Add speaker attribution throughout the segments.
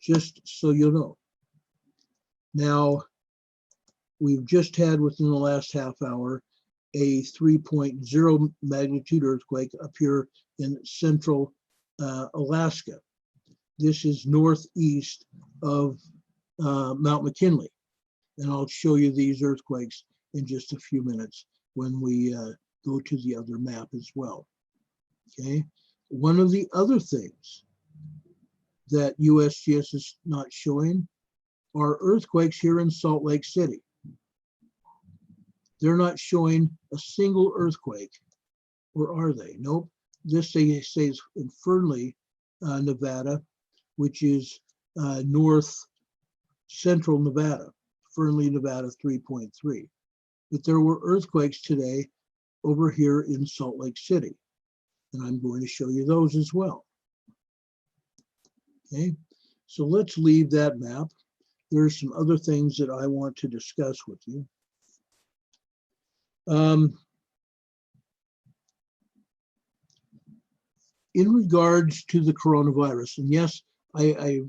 Speaker 1: just so you know. Now, we've just had within the last half hour a 3.0 magnitude earthquake up here in central Alaska. This is northeast of Mount McKinley. And I'll show you these earthquakes in just a few minutes when we go to the other map as well. Okay. One of the other things that USGS is not showing are earthquakes here in Salt Lake City. They're not showing a single earthquake, or are they? Nope. This they say is in Fernley, Nevada, which is north central Nevada. Fernley, Nevada 3.3. But there were earthquakes today over here in Salt Lake City. And I'm going to show you those as well. Okay, so let's leave that map. There are some other things that I want to discuss with you. In regards to the coronavirus, and yes, I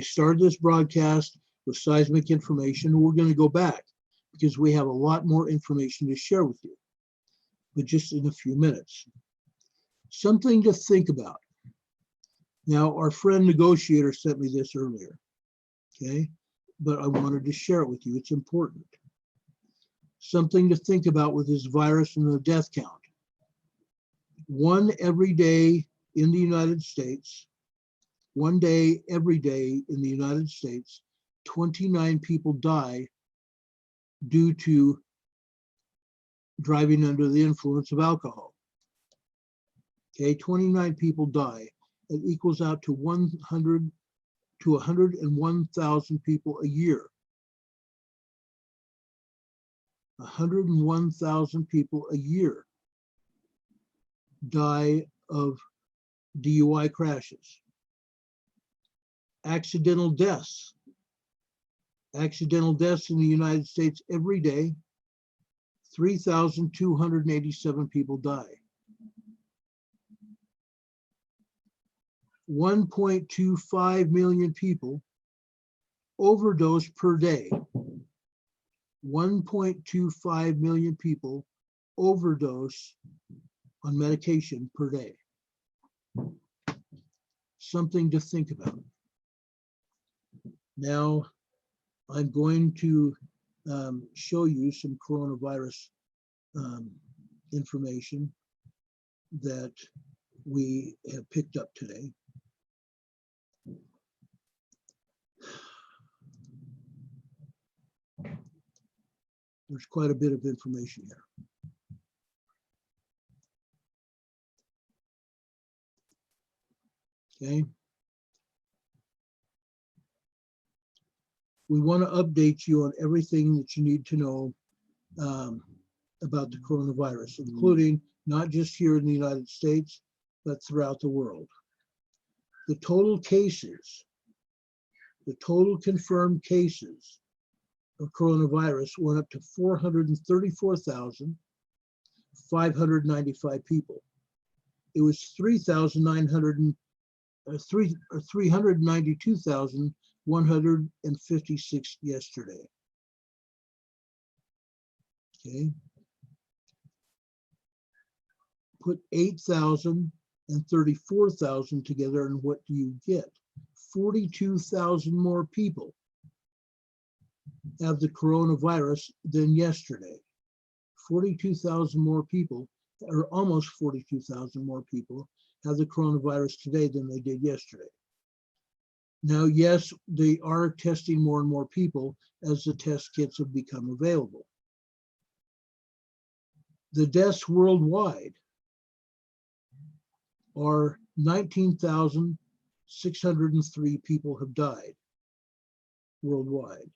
Speaker 1: started this broadcast with seismic information, and we're going to go back because we have a lot more information to share with you, but just in a few minutes. Something to think about. Now, our friend Negotiator sent me this earlier, okay? But I wanted to share it with you. It's important. Something to think about with this virus and the death count. One every day in the United States, 1 day every day in the United States, 29 people die due to driving under the influence of alcohol. Okay, 29 people die. It equals out to 100 to 101,000 people a year. 101,000 people a year die of DUI crashes. Accidental deaths. Accidental deaths in the United States every day, 3,287 people die. 1.25 million people overdose per day. 1.25 million people overdose on medication per day. Something to think about. Now, I'm going to show you some coronavirus information that we have picked up today. There's quite a bit of information here. Okay. We want to update you on everything that you need to know about the coronavirus, including not just here in the United States, but throughout the world. The total cases, the total confirmed cases of coronavirus went up to 434,595 people. It was 392,156 yesterday. Okay. Put 8,000 and 34,000 together, and what do you get? 42,000 more people have the coronavirus than yesterday. 42,000 more people, or almost 42,000 more people, have the coronavirus today than they did yesterday. Now, yes, they are testing more and more people as the test kits have become available. The deaths worldwide are 19,603 people have died worldwide.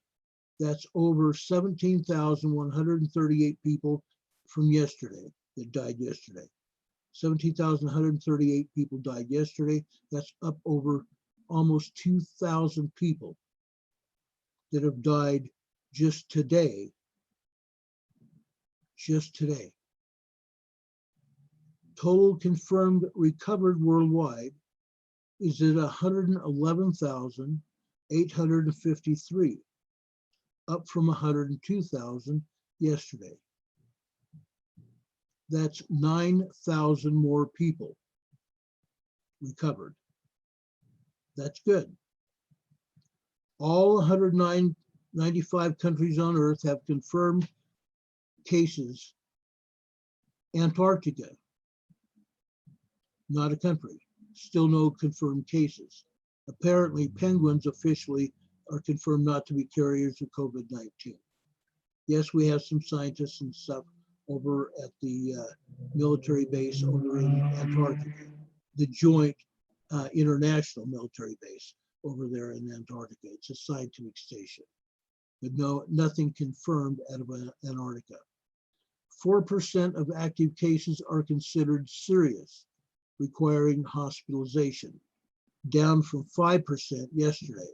Speaker 1: That's over 17,138 people from yesterday that died yesterday. 17,138 people died yesterday. That's up over almost 2,000 people that have died just today. Just today. Total confirmed recovered worldwide is at 111,853, up from 102,000 yesterday. That's 9,000 more people recovered. That's good. All 195 countries on Earth have confirmed cases. Antarctica, not a country, still no confirmed cases. Apparently, penguins officially are confirmed not to be carriers of COVID-19. Yes, we have some scientists and stuff over at the military base over in Antarctica, the joint international military base over there in Antarctica. It's a scientific station, but no, nothing confirmed out of Antarctica. 4% of active cases are considered serious, requiring hospitalization, down from 5% yesterday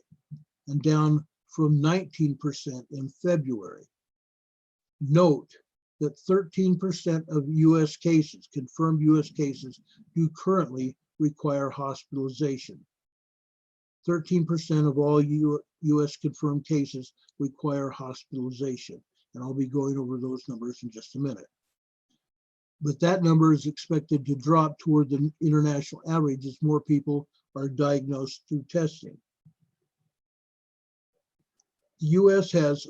Speaker 1: and down from 19% in February. Note that 13% of US cases, confirmed US cases, do currently require hospitalization. 13% of all US confirmed cases require hospitalization. And I'll be going over those numbers in just a minute. But that number is expected to drop toward the international average as more people are diagnosed through testing. The US has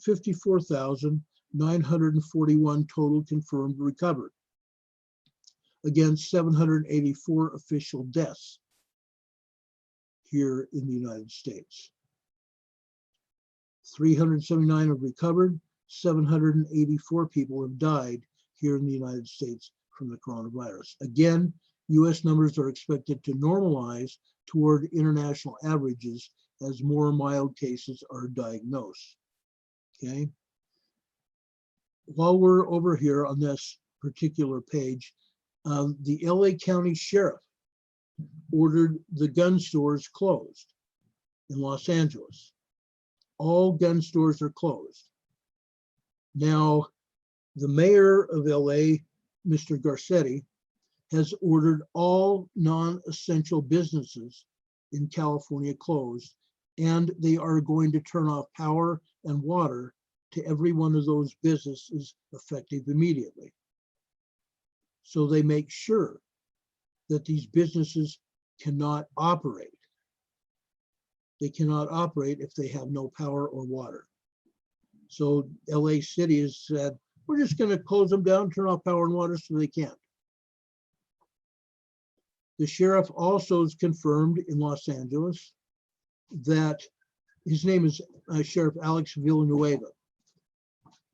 Speaker 1: 54,941 total confirmed recovered, against 784 official deaths here in the United States. 379 have recovered, 784 people have died here in the United States from the coronavirus. Again, US numbers are expected to normalize toward international averages as more mild cases are diagnosed, okay? While we're over here on this particular page, the LA County Sheriff ordered the gun stores closed in Los Angeles. All gun stores are closed. Now, the mayor of LA, Mr. Garcetti, has ordered all non-essential businesses in California closed, and they are going to turn off power and water to every one of those businesses effective immediately. So they make sure that these businesses cannot operate. They cannot operate if they have no power or water. So LA City has said, we're just going to close them down, turn off power and water so they can't. The sheriff also has confirmed in Los Angeles that his name is Sheriff Alex Villanueva,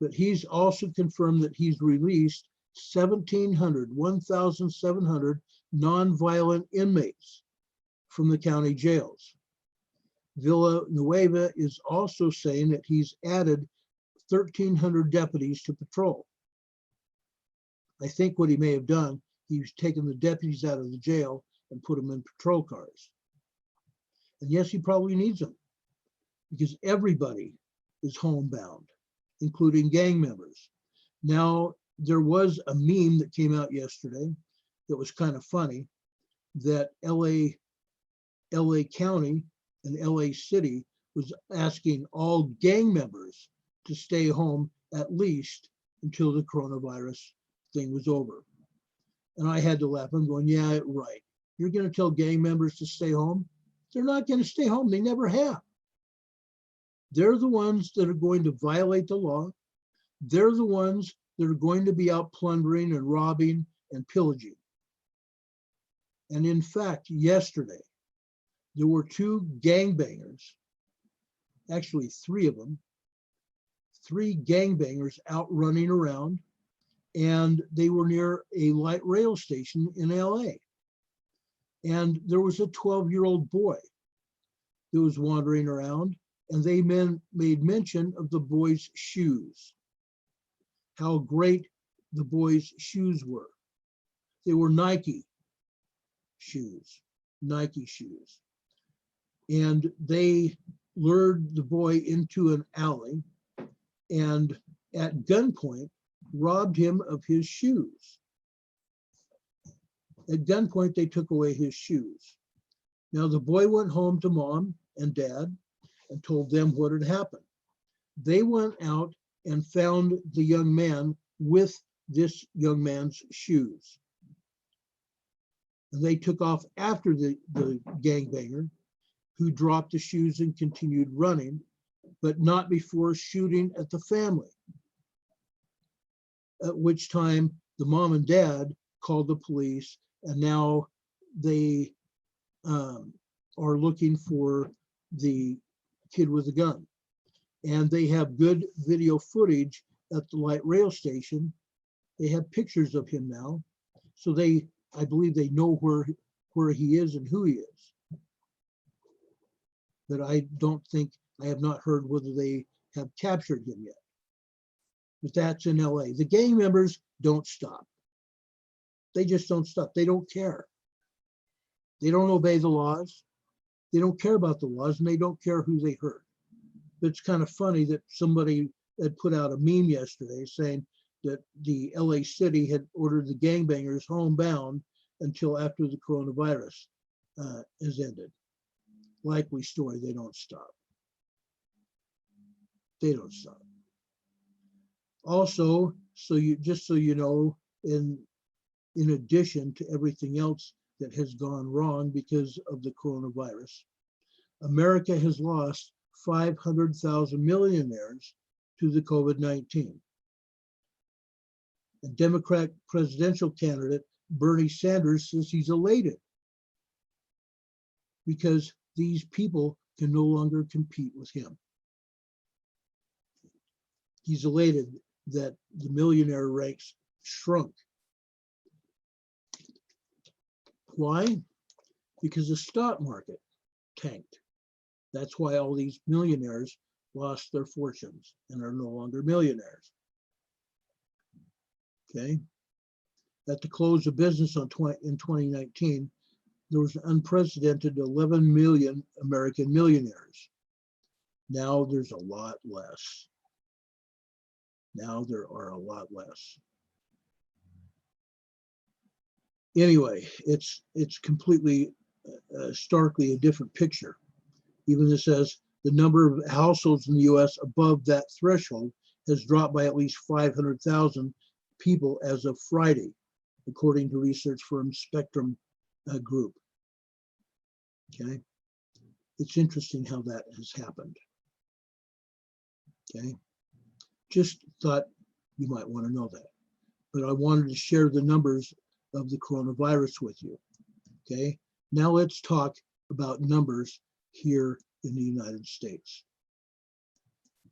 Speaker 1: but he's also confirmed that he's released 1,700 nonviolent inmates from the county jails. Villanueva is also saying that he's added 1,300 deputies to patrol. I think what he may have done, he's taken the deputies out of the jail and put them in patrol cars. And yes, he probably needs them because everybody is homebound, including gang members. Now, there was a meme that came out yesterday that was kind of funny, that LA County and LA City was asking all gang members to stay home at least until the coronavirus thing was over. And I had to laugh. I'm going, yeah, right. You're going to tell gang members to stay home? They're not going to stay home. They never have. They're the ones that are going to violate the law. They're the ones that are going to be out plundering and robbing and pillaging. And in fact, yesterday, there were 2 gangbangers, actually 3 of them, 3 gangbangers out running around, and they were near a light rail station in LA. And there was a 12-year-old boy that was wandering around, and they made mention of the boy's shoes, how great the boy's shoes were. They were Nike shoes. And they lured the boy into an alley and at gunpoint robbed him of his shoes. At gunpoint, they took away his shoes. Now the boy went home to mom and dad and told them what had happened. They went out and found the young man with this young man's shoes. And they took off after the gangbanger, who dropped the shoes and continued running, but not before shooting at the family. At which time the mom and dad called the police, and now they are looking for the kid with the gun. And they have good video footage at the light rail station. They have pictures of him now. So I believe they know where he is and who he is. But I have not heard whether they have captured him yet. But that's in LA. The gang members don't stop. They just don't stop. They don't care. They don't obey the laws. They don't care about the laws, and they don't care who they hurt. But it's kind of funny that somebody had put out a meme yesterday saying that the LA city had ordered the gangbangers homebound until after the coronavirus has ended. Likely story, they don't stop. They don't stop. Also, so you know, in addition to everything else that has gone wrong because of the coronavirus, America has lost 500,000 millionaires to the COVID-19. The Democrat presidential candidate Bernie Sanders says he's elated because these people can no longer compete with him. He's elated that the millionaire ranks shrunk. Why? Because the stock market tanked. That's why all these millionaires lost their fortunes and are no longer millionaires. Okay. At the close of business in 2019, there was an unprecedented 11 million American millionaires. Now there's a lot less. Now there are a lot less. Anyway, it's completely, starkly a different picture. Even this says the number of households in the US above that threshold has dropped by at least 500,000 people as of Friday, according to research firm Spectrum Group. Okay, it's interesting how that has happened. Okay, just thought you might want to know that, but I wanted to share the numbers of the coronavirus with you. Okay, now let's talk about numbers here in the United States.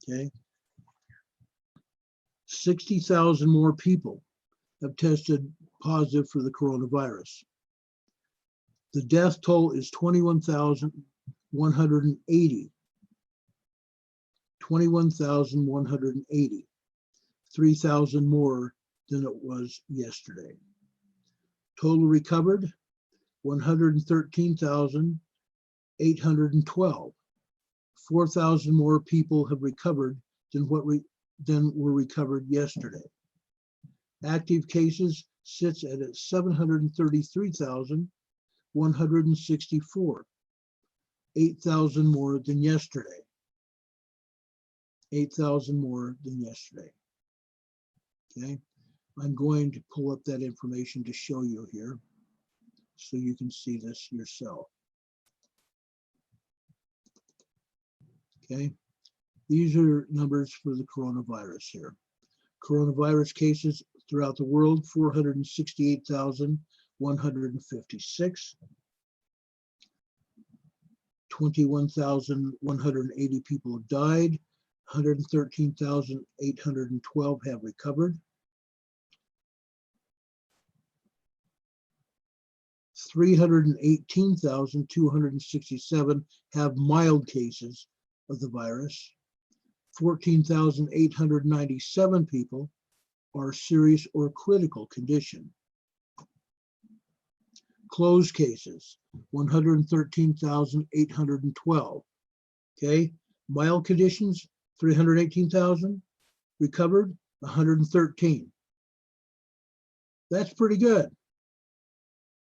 Speaker 1: Okay, 60,000 more people have tested positive for the coronavirus. The death toll is 21,180. 21,180. 3,000 more than it was yesterday. Total recovered, 113,812. 4,000 more people have recovered than were recovered yesterday. Active cases sits at 733,164. 8,000 more than yesterday. 8,000 more than yesterday. Okay, I'm going to pull up that information to show you here so you can see this yourself. Okay, these are numbers for the coronavirus here. Coronavirus cases throughout the world, 468,156. 21,180 people have died. 113,812 have recovered. 318,267 have mild cases of the virus. 14,897 people are serious or critical condition. Closed cases, 113,812. Okay, mild conditions, 318,000. Recovered, 113. That's pretty good.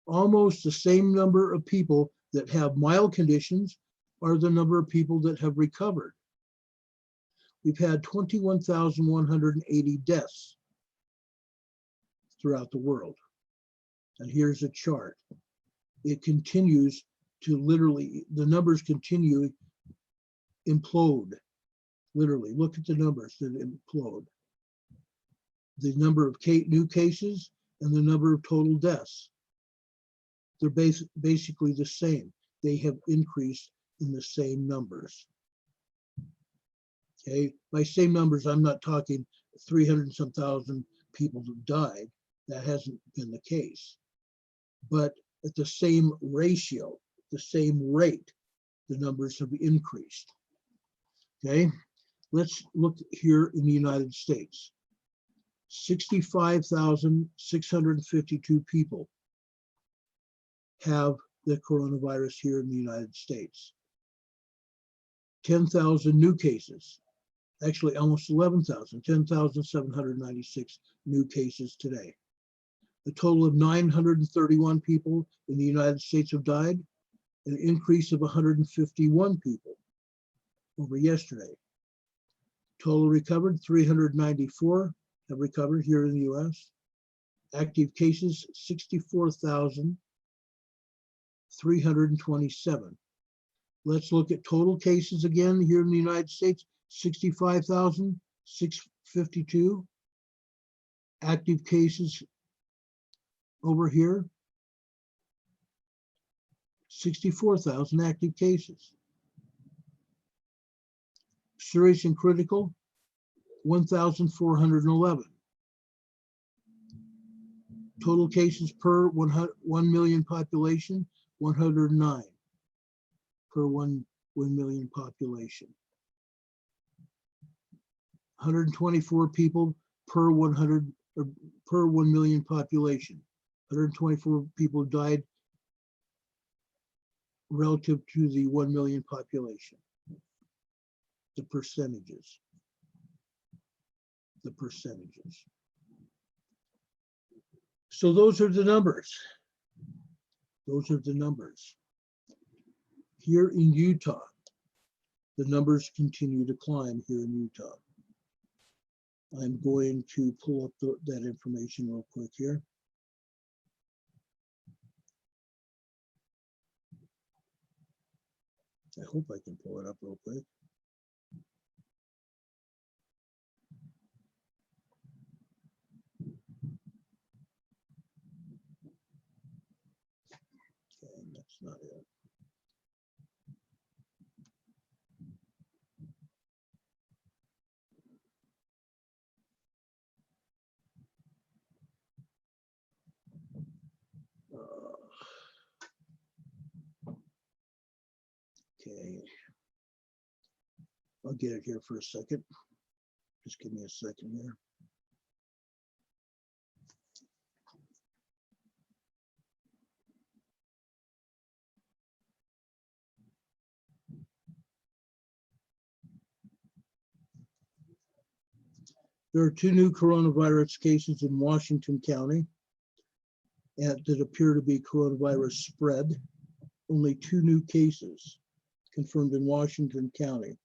Speaker 1: Almost the same number of people that have mild conditions are the number of people that have recovered. We've had 21,180 deaths throughout the world. And here's a chart. It continues to literally, the numbers continue implode. Literally, look at the numbers that implode. The number of new cases and the number of total deaths. They're basically the same. They have increased in the same numbers. Okay, by same numbers, I'm not talking 300 and some thousand people who died. That hasn't been the case. But at the same ratio, the same rate, the numbers have increased. Okay, let's look here in the United States. 65,652 people have the coronavirus here in the United States. 10,000 new cases. Actually, almost 11,000, 10,796 new cases today. A total of 931 people in the United States have died, an increase of 151 people over yesterday. Total recovered, 394 have recovered here in the US. Active cases, 64,327. Let's look at total cases again here in the United States, 65,652. Active cases over here, 64,000 active cases. Serious and critical, 1,411. Total cases per 1 million population, 109 per 1 million population. 124 people per 100 or per 1 million population. 124 people died relative to the 1 million population. The percentages. The percentages. So those are the numbers. Those are the numbers. Here in Utah, the numbers continue to climb here in Utah. I'm going to pull up that information real quick here. I hope I can pull it up real quick. Okay, that's not it. Okay, I'll get it here for a second. Just give me a second here. There are 2 new coronavirus cases in Washington County that appear to be coronavirus spread. Only 2 new cases confirmed in Washington County.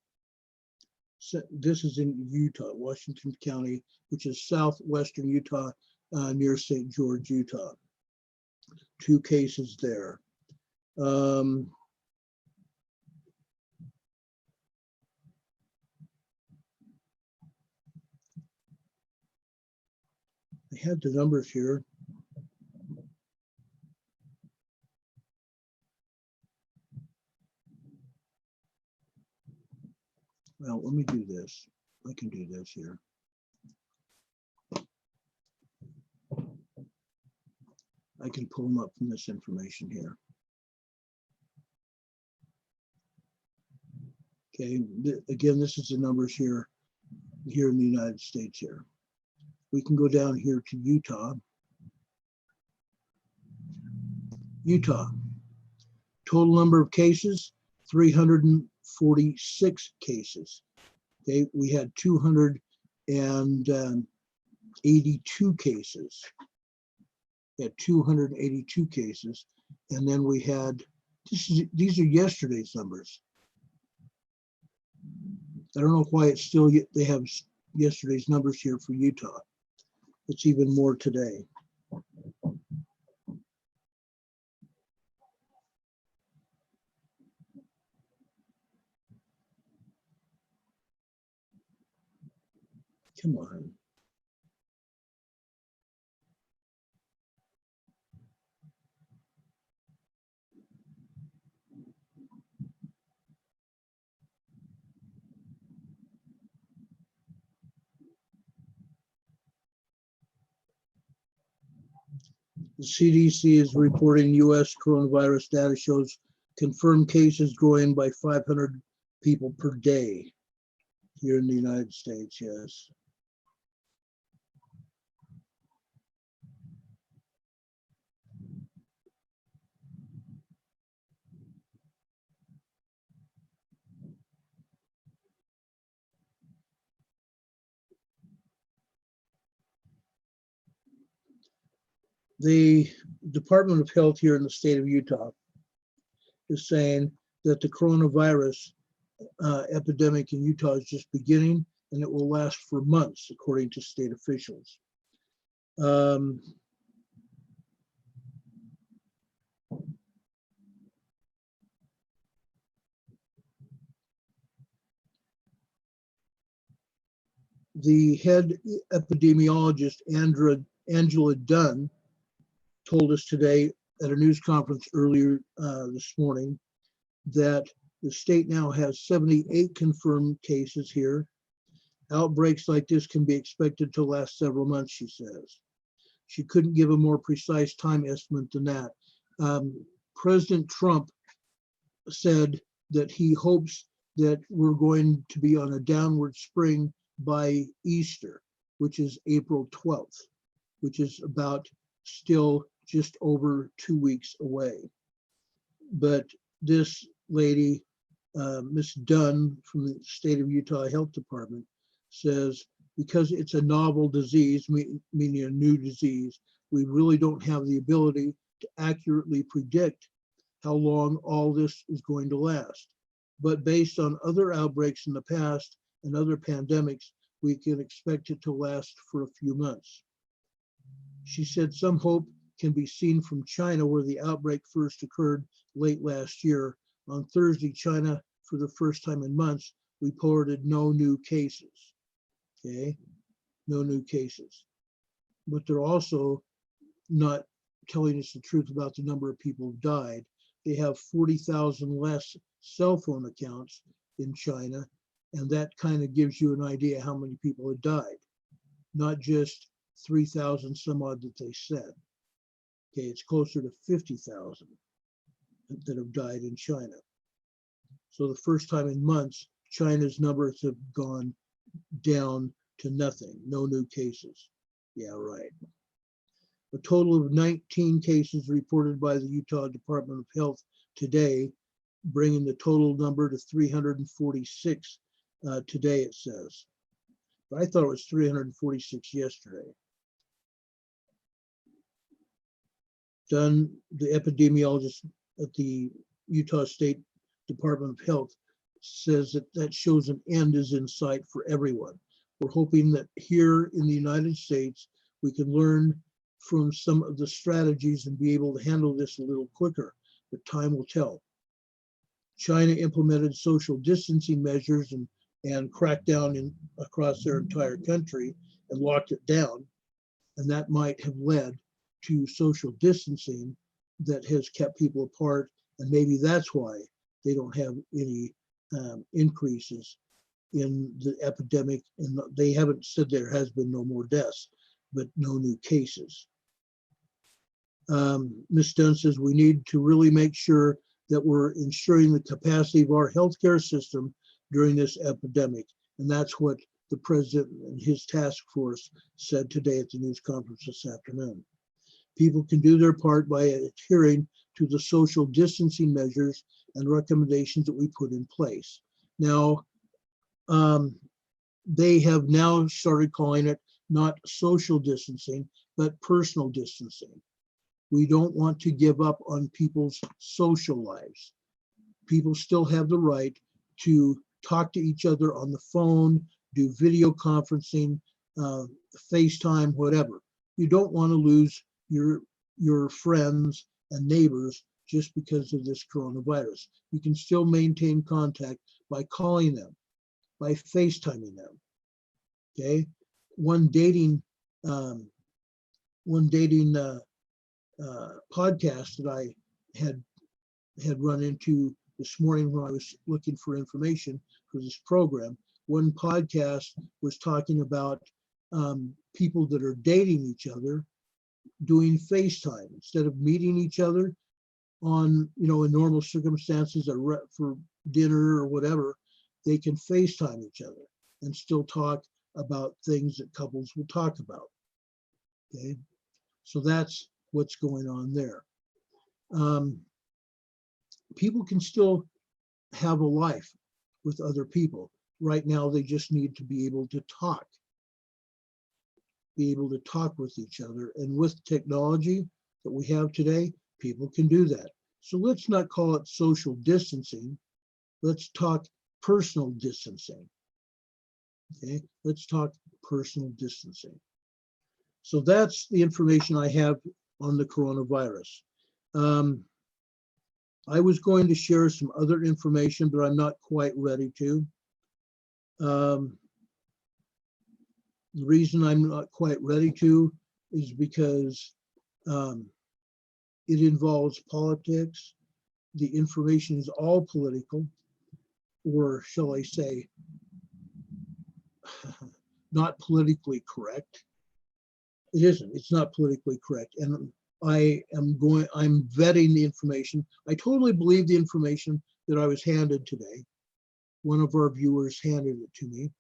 Speaker 1: So this is in Utah, Washington County, which is southwestern Utah, near St. George, Utah. 2 cases there. I had the numbers here. Well, let me do this. I can do this here. I can pull them up from this information here. Okay, again, this is the numbers here in the United States here. We can go down here to Utah. Utah, total number of cases, 346 cases. Okay, we had 282 cases. We had 282 cases, and then we had These are yesterday's numbers. I don't know why it's still, they have yesterday's numbers here for Utah. It's even more today. Come on. The CDC is reporting US coronavirus data shows confirmed cases growing by 500 people per day here in the United States, yes. The Department of Health here in the state of Utah is saying that the coronavirus epidemic in Utah is just beginning and it will last for months, according to state officials. The head epidemiologist, Angela Dunn, told us today at a news conference earlier this morning that the state now has 78 confirmed cases here. Outbreaks like this can be expected to last several months, she says. She couldn't give a more precise time estimate than that. President Trump said that he hopes that we're going to be on a downward spring by Easter, which is April 12th, which is about still just over 2 weeks away. But this lady, Ms. Dunn from the state of Utah Health Department, says because it's a novel disease, meaning a new disease, we really don't have the ability to accurately predict how long all this is going to last. But based on other outbreaks in the past and other pandemics, we can expect it to last for a few months. She said some hope can be seen from China, where the outbreak first occurred late last year. On Thursday, China, for the first time in months, reported no new cases. Okay, no new cases. But they're also not telling us the truth about the number of people who died. They have 40,000 less cell phone accounts in China, and that kind of gives you an idea how many people had died, not just 3,000 some odd that they said. Okay, it's closer to 50,000 that have died in China. So the first time in months, China's numbers have gone down to nothing, no new cases. Yeah, right. A total of 19 cases reported by the Utah Department of Health today, bringing the total number to 346 today, it says. But I thought it was 346 yesterday. Dunn, the epidemiologist at the Utah State Department of Health, says that that shows an end is in sight for everyone. We're hoping that here in the United States, we can learn from some of the strategies and be able to handle this a little quicker, but time will tell. China implemented social distancing measures and cracked down across their entire country and locked it down. And that might have led to social distancing that has kept people apart. And maybe that's why they don't have any increases in the epidemic. And they haven't said there has been no more deaths, but no new cases. Ms. Dunn says we need to really make sure that we're ensuring the capacity of our healthcare system during this epidemic. And that's what the president and his task force said today at the news conference this afternoon. People can do their part by adhering to the social distancing measures and recommendations that we put in place. Now, they have now started calling it not social distancing, but personal distancing. We don't want to give up on people's social lives. People still have the right to talk to each other on the phone, do video conferencing, FaceTime, whatever. You don't want to lose your friends and neighbors just because of this coronavirus. You can still maintain contact by calling them, by FaceTiming them. Okay, one dating podcast that I had run into this morning when I was looking for information for this program. One podcast was talking about people that are dating each other doing FaceTime instead of meeting each other on, in normal circumstances or for dinner or whatever. They can FaceTime each other and still talk about things that couples will talk about. Okay, so that's what's going on there. People can still have a life with other people. Right now, they just need to be able to talk with each other. And with technology that we have today, people can do that. So let's not call it social distancing. Let's talk personal distancing. Okay, let's talk personal distancing. So that's the information I have on the coronavirus. I was going to share some other information, but I'm not quite ready to. The reason I'm not quite ready to is because it involves politics. The information is all political, or shall I say, not politically correct. It isn't. It's not politically correct. And I'm vetting the information. I totally believe the information that I was handed today. One of our viewers handed it to me,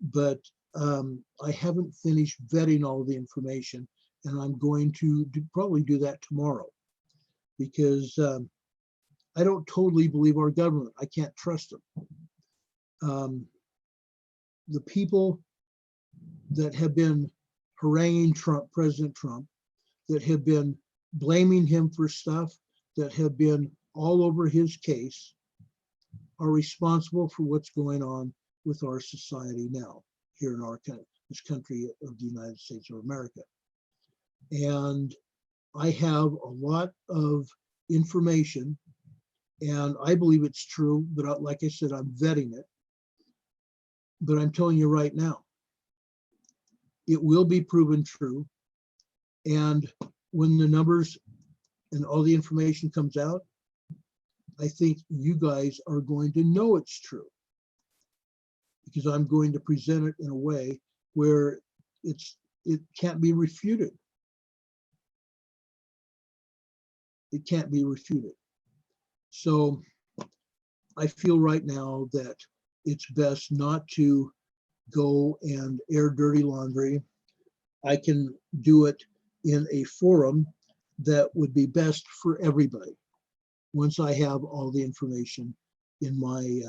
Speaker 1: but I haven't finished vetting all the information, and I'm going to probably do that tomorrow, because I don't totally believe our government. I can't trust them. The people that have been haranguing President Trump, that have been blaming him for stuff, that have been all over his case, are responsible for what's going on with our society now here in this country of the United States of America. And I have a lot of information, and I believe it's true, but like I said, I'm vetting it. But I'm telling you right now, it will be proven true. And when the numbers and all the information comes out, I think you guys are going to know it's true, because I'm going to present it in a way where it can't be refuted. It can't be refuted. So I feel right now that it's best not to go and air dirty laundry. I can do it in a forum that would be best for everybody once I have all the information in my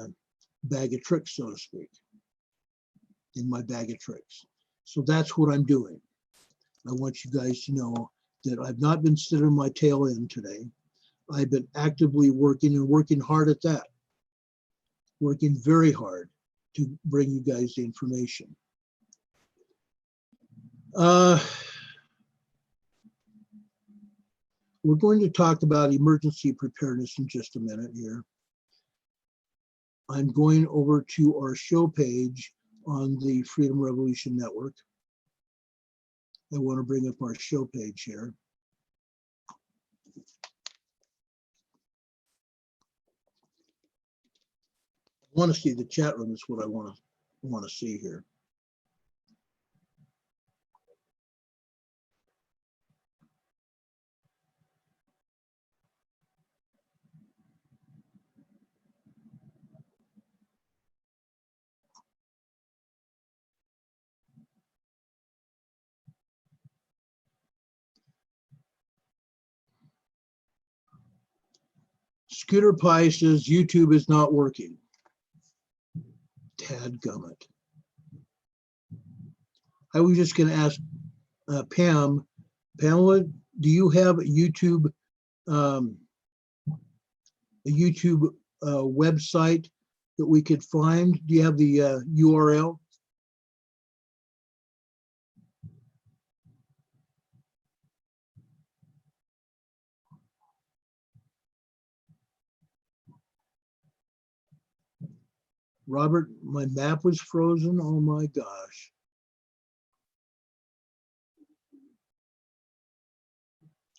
Speaker 1: bag of tricks, so to speak, in my bag of tricks. So that's what I'm doing. I want you guys to know that I've not been sitting my tail in today. I've been actively working and working hard at that, working very hard to bring you guys the information. We're going to talk about emergency preparedness in just a minute here. I'm going over to our show page on the Freedom Revolution Network. I want to bring up our show page here. I want to see the chat room is what I want to see here. Scooter Pie says YouTube is not working. Dadgummit. I was just going to ask Pamela, do you have a YouTube website that we could find? Do you have the URL? Robert, my map was frozen. Oh my gosh.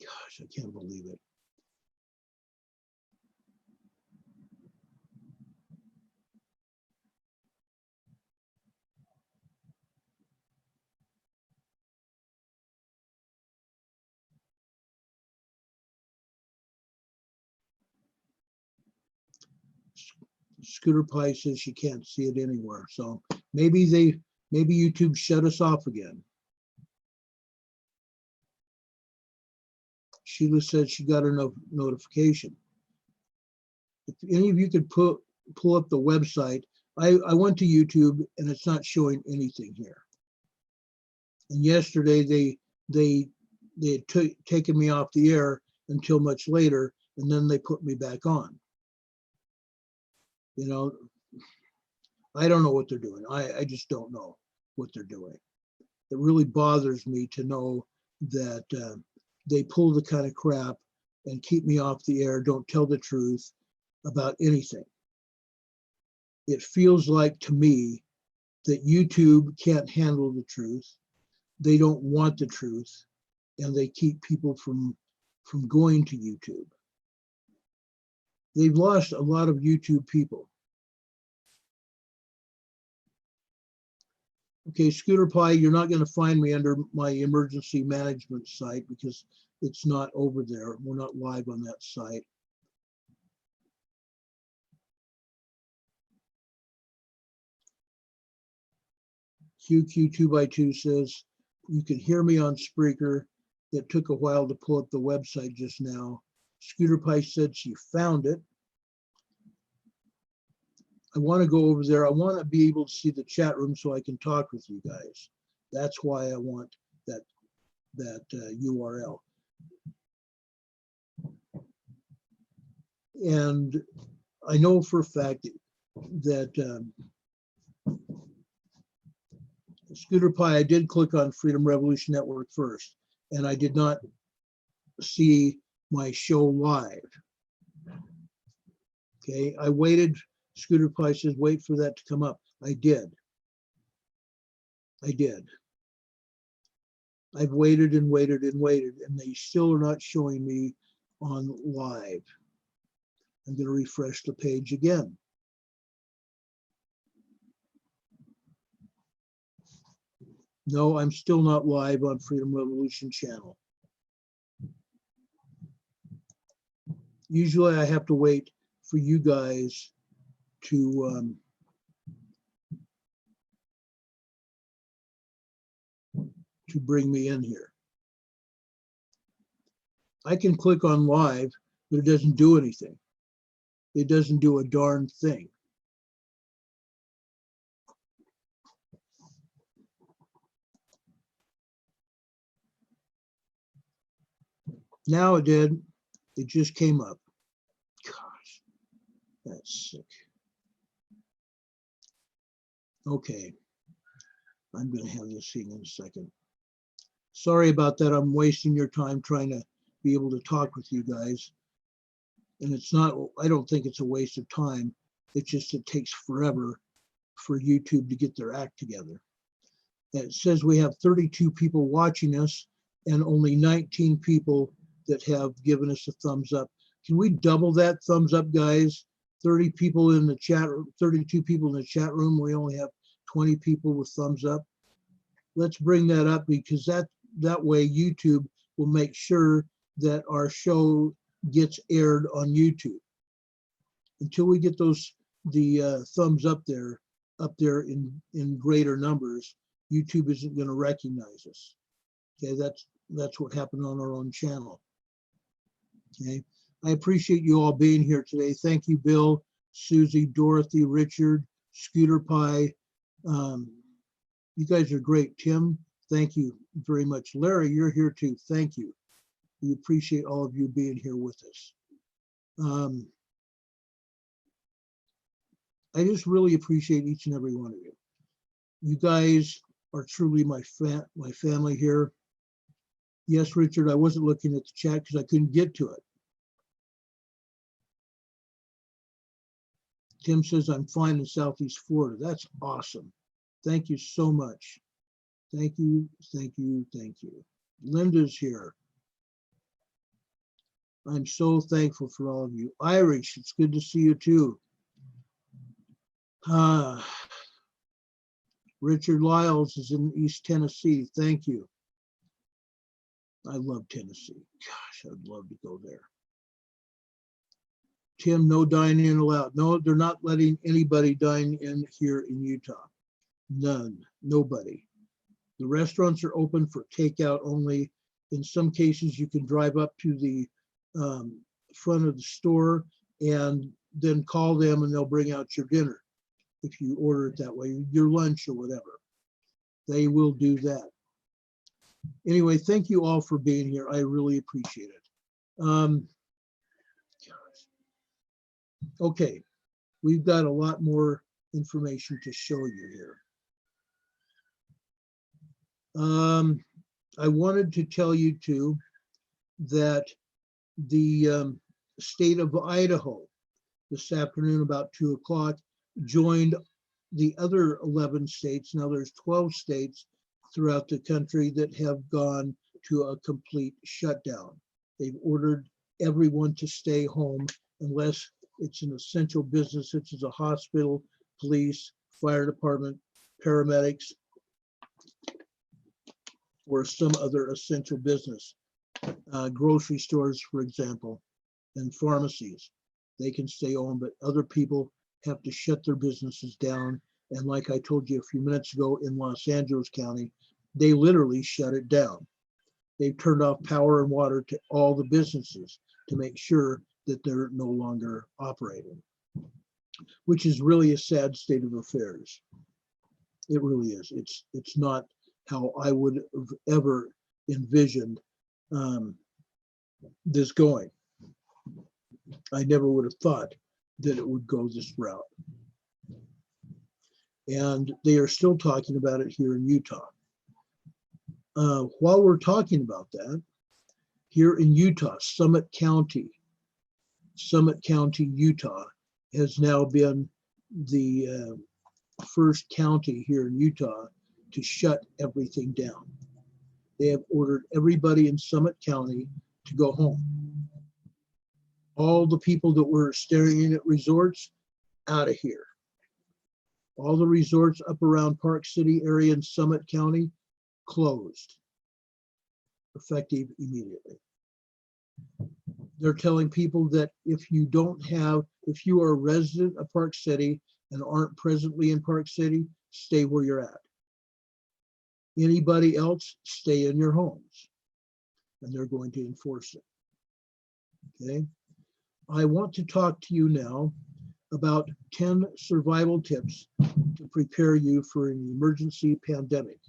Speaker 1: Gosh, I can't believe it. Scooter Pie says she can't see it anywhere. So maybe YouTube shut us off again. Sheila said she got a notification. If any of you could pull up the website, I went to YouTube and it's not showing anything here. And yesterday they had taken me off the air until much later, and then they put me back on. You know, I don't know what they're doing. I just don't know what they're doing. It really bothers me to know that they pull the kind of crap and keep me off the air, don't tell the truth about anything. It feels like to me that YouTube can't handle the truth. They don't want the truth, and they keep people from going to YouTube. They've lost a lot of YouTube people. Okay, Scooter Pie, you're not going to find me under my emergency management site because it's not over there. We're not live on that site. QQ2x2 says, you can hear me on Spreaker. It took a while to pull up the website just now. Scooter Pie said she found it. I want to go over there. I want to be able to see the chat room so I can talk with you guys. That's why I want that URL. And I know for a fact that Scooter Pie, I did click on Freedom Revolution Network first, and I did not see my show live. Okay, I waited. Scooter Pie says, wait for that to come up. I did. I've waited and waited and waited, and they still are not showing me on live. I'm going to refresh the page again. No, I'm still not live on Freedom Revolution channel. Usually I have to wait for you guys to bring me in here. I can click on live, but it doesn't do anything. It doesn't do a darn thing. Now it did. It just came up. Gosh, that's sick. Okay, I'm going to have this thing in a second. Sorry about that. I'm wasting your time trying to be able to talk with you guys. And it's not, I don't think it's a waste of time. It's just, it takes forever for YouTube to get their act together. And it says we have 32 people watching us and only 19 people that have given us a thumbs up. Can we double that thumbs up, guys? 30 people in the chat room, 32 people in the chat room. We only have 20 people with thumbs up. Let's bring that up, because that way YouTube will make sure that our show gets aired on YouTube. Until we get the thumbs up there in greater numbers, YouTube isn't going to recognize us. Okay, that's what happened on our own channel. Okay, I appreciate you all being here today. Thank you, Bill, Susie, Dorothy, Richard, Scooter Pie. You guys are great. Tim, thank you very much. Larry, you're here too. Thank you. We appreciate all of you being here with us. I just really appreciate each and every one of you. You guys are truly my family here. Yes, Richard, I wasn't looking at the chat because I couldn't get to it. Tim says, I'm fine in Southeast Florida. That's awesome. Thank you so much. Thank you, thank you, thank you. Linda's here. I'm so thankful for all of you. Irish, it's good to see you too. Richard Lyles is in East Tennessee. Thank you. I love Tennessee. Gosh, I'd love to go there. Tim, no dining allowed. No, they're not letting anybody dine in here in Utah. None, nobody. The restaurants are open for takeout only. In some cases, you can drive up to the front of the store and then call them and they'll bring out your dinner if you order it that way, your lunch or whatever. They will do that. Anyway, thank you all for being here. I really appreciate it. Okay, we've got a lot more information to show you here. I wanted to tell you too that the state of Idaho this afternoon about 2 o'clock joined the other 11 states. Now there's 12 states throughout the country that have gone to a complete shutdown. They've ordered everyone to stay home unless it's an essential business, such as a hospital, police, fire department, paramedics, or some other essential business. Grocery stores, for example, and pharmacies. They can stay on, but other people have to shut their businesses down. And like I told you a few minutes ago, in Los Angeles County, they literally shut it down. They've turned off power and water to all the businesses to make sure that they're no longer operating, which is really a sad state of affairs. It really is. It's not how I would have ever envisioned this going. I never would have thought that it would go this route. And they are still talking about it here in Utah. While we're talking about that, here in Utah, Summit County, Utah, has now been the first county here in Utah to shut everything down. They have ordered everybody in Summit County to go home. All the people that were staying at resorts, out of here. All the resorts up around Park City area in Summit County, closed, effective immediately. They're telling people that if you are a resident of Park City and aren't presently in Park City, stay where you're at. Anybody else, stay in your homes. And they're going to enforce it. Okay. I want to talk to you now about 10 survival tips to prepare you for an emergency pandemic.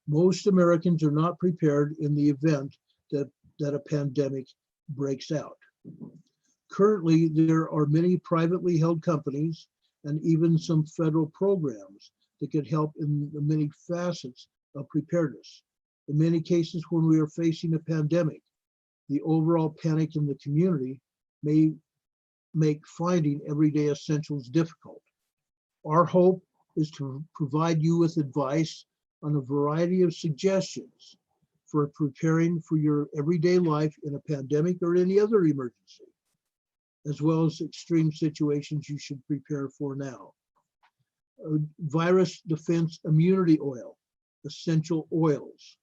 Speaker 1: Most Americans are not prepared in the event that a pandemic breaks out. Currently, there are many privately held companies and even some federal programs that could help in the many facets of preparedness. In many cases, when we are facing a pandemic, the overall panic in the community may make finding everyday essentials difficult. Our hope is to provide you with advice on a variety of suggestions for preparing for your everyday life in a pandemic or any other emergency, as well as extreme situations you should prepare for now. Virus defense immunity oil, essential oils.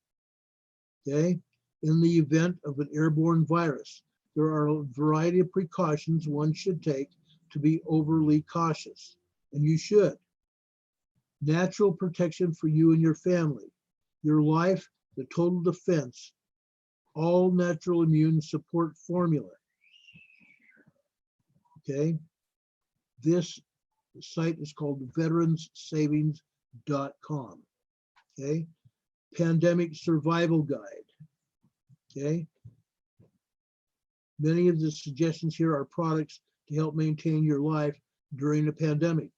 Speaker 1: Okay, in the event of an airborne virus, there are a variety of precautions one should take to be overly cautious, and you should. Natural protection for you and your family, your life, the total defense, all natural immune support formula. Okay, this site is called veteranssavings.com. Okay, pandemic survival guide. Okay. Many of the suggestions here are products to help maintain your life during the pandemic.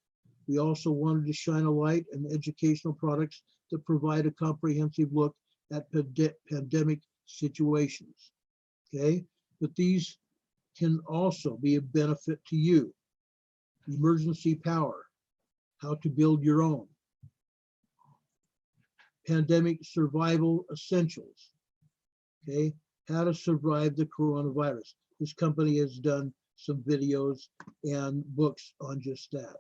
Speaker 1: We also wanted to shine a light on educational products that provide a comprehensive look at pandemic situations. Okay, but these can also be a benefit to you. Emergency power, how to build your own. Pandemic survival essentials. Okay, how to survive the coronavirus. This company has done some videos and books on just that.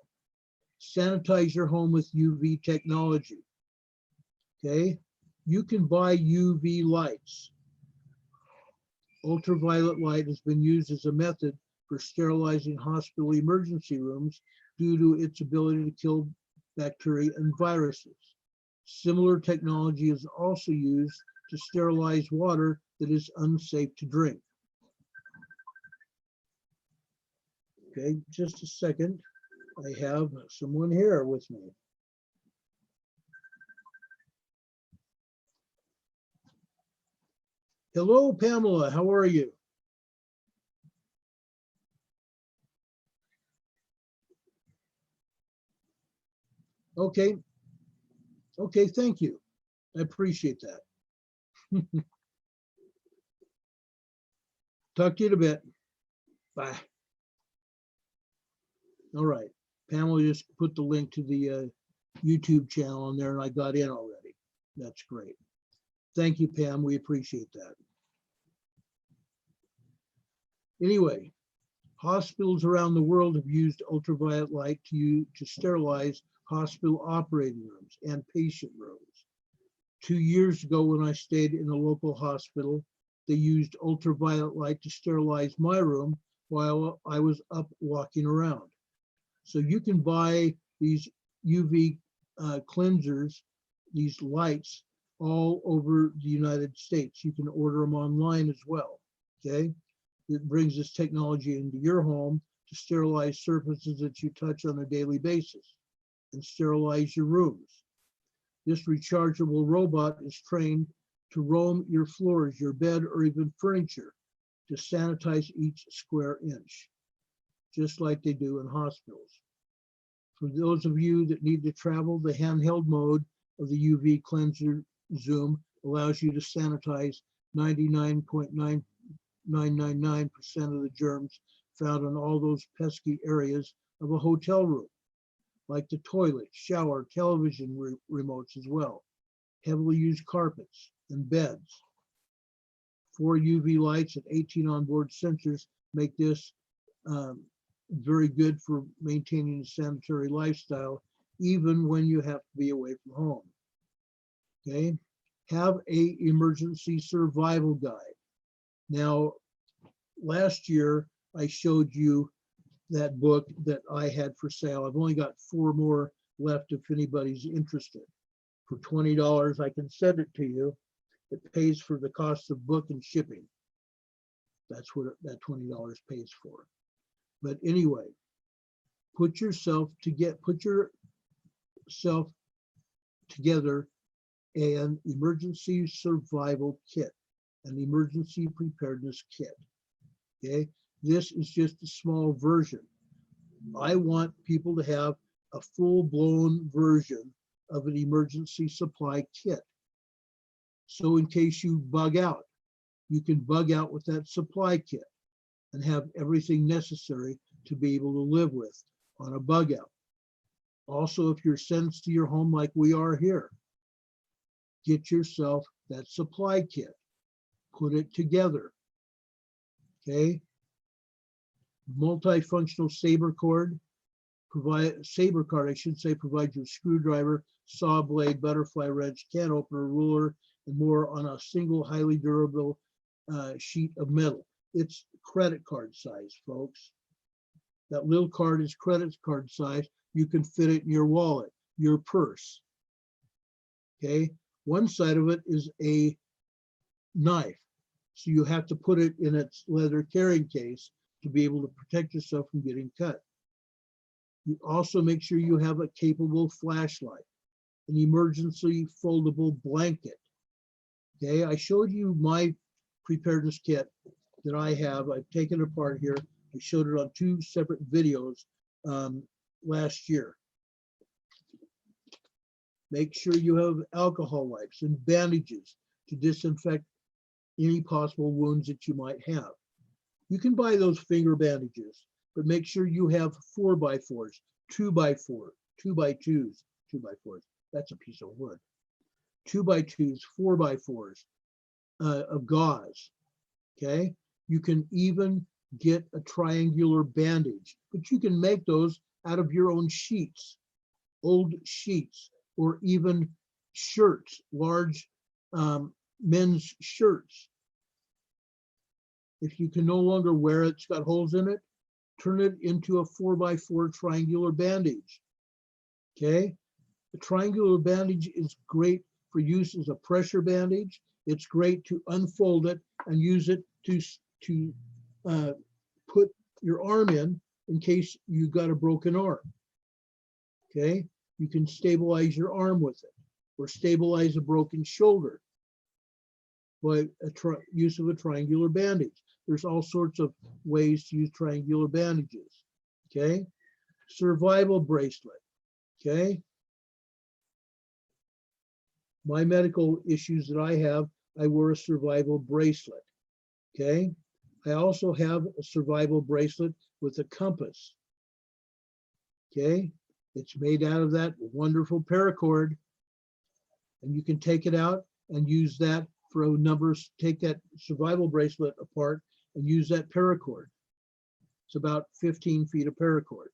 Speaker 1: Sanitize your home with UV technology. Okay, you can buy UV lights. Ultraviolet light has been used as a method for sterilizing hospital emergency rooms due to its ability to kill bacteria and viruses. Similar technology is also used to sterilize water that is unsafe to drink. Okay, just a second. I have someone here with me. Hello, Pamela, how are you? Okay, okay, thank you. I appreciate that. Talk to you in a bit. Bye. All right, Pamela just put the link to the YouTube channel on there and I got in already. That's great. Thank you, Pam, we appreciate that. Anyway, hospitals around the world have used ultraviolet light to sterilize hospital operating rooms and patient rooms. 2 years ago, when I stayed in a local hospital, they used ultraviolet light to sterilize my room while I was up walking around. So you can buy these UV cleansers, these lights, all over the United States. You can order them online as well, okay? It brings this technology into your home to sterilize surfaces that you touch on a daily basis and sterilize your rooms. This rechargeable robot is trained to roam your floors, your bed, or even furniture to sanitize each square inch, just like they do in hospitals. For those of you that need to travel, the handheld mode of the UV cleanser Zoom allows you to sanitize 99.9999% of the germs found in all those pesky areas of a hotel room, like the toilet, shower, television remotes as well, heavily used carpets and beds. 4 UV lights and 18 onboard sensors make this very good for maintaining a sanitary lifestyle, even when you have to be away from home. Okay, have a emergency survival guide. Now, last year I showed you that book that I had for sale. I've only got 4 more left if anybody's interested. For $20, I can send it to you. It pays for the cost of book and shipping. That's what that $20 pays for. But anyway, put yourself together an emergency survival kit, an emergency preparedness kit. Okay, this is just a small version. I want people to have a full-blown version of an emergency supply kit. So in case you bug out, you can bug out with that supply kit and have everything necessary to be able to live with on a bug out. Also, if you're sentenced to your home like we are here, get yourself that supply kit, put it together, okay? Multifunctional saber card, provides your screwdriver, saw blade, butterfly wrench, can opener, ruler, and more on a single highly durable sheet of metal. It's credit card size, folks. That little card is credit card size. You can fit it in your wallet, your purse. Okay, one side of it is a knife. So you have to put it in its leather carrying case to be able to protect yourself from getting cut. You also make sure you have a capable flashlight, an emergency foldable blanket, Okay, I showed you my preparedness kit that I have. I've taken it apart here. I showed it on 2 separate videos last year. Make sure you have alcohol wipes and bandages to disinfect any possible wounds that you might have. You can buy those finger bandages, but make sure you have 4x4s, 2x4, 2x2s, 2x4s. That's a piece of wood. 2x2s, 4x4s of gauze. Okay. You can even get a triangular bandage, but you can make those out of your own sheets, old sheets, or even shirts, large men's shirts. If you can no longer wear it, it's got holes in it, turn it into a 4x4 triangular bandage. Okay, the triangular bandage is great for use as a pressure bandage. It's great to unfold it and use it to put your arm in case you got a broken arm. Okay, you can stabilize your arm with it, or stabilize a broken shoulder by use of a triangular bandage. There's all sorts of ways to use triangular bandages. Okay, survival bracelet. Okay, my medical issues that I have, I wear a survival bracelet. Okay, I also have a survival bracelet with a compass. Okay, it's made out of that wonderful paracord, and you can take it out and use that for numbers. Take that survival bracelet apart and use that paracord. It's about 15 feet of paracord.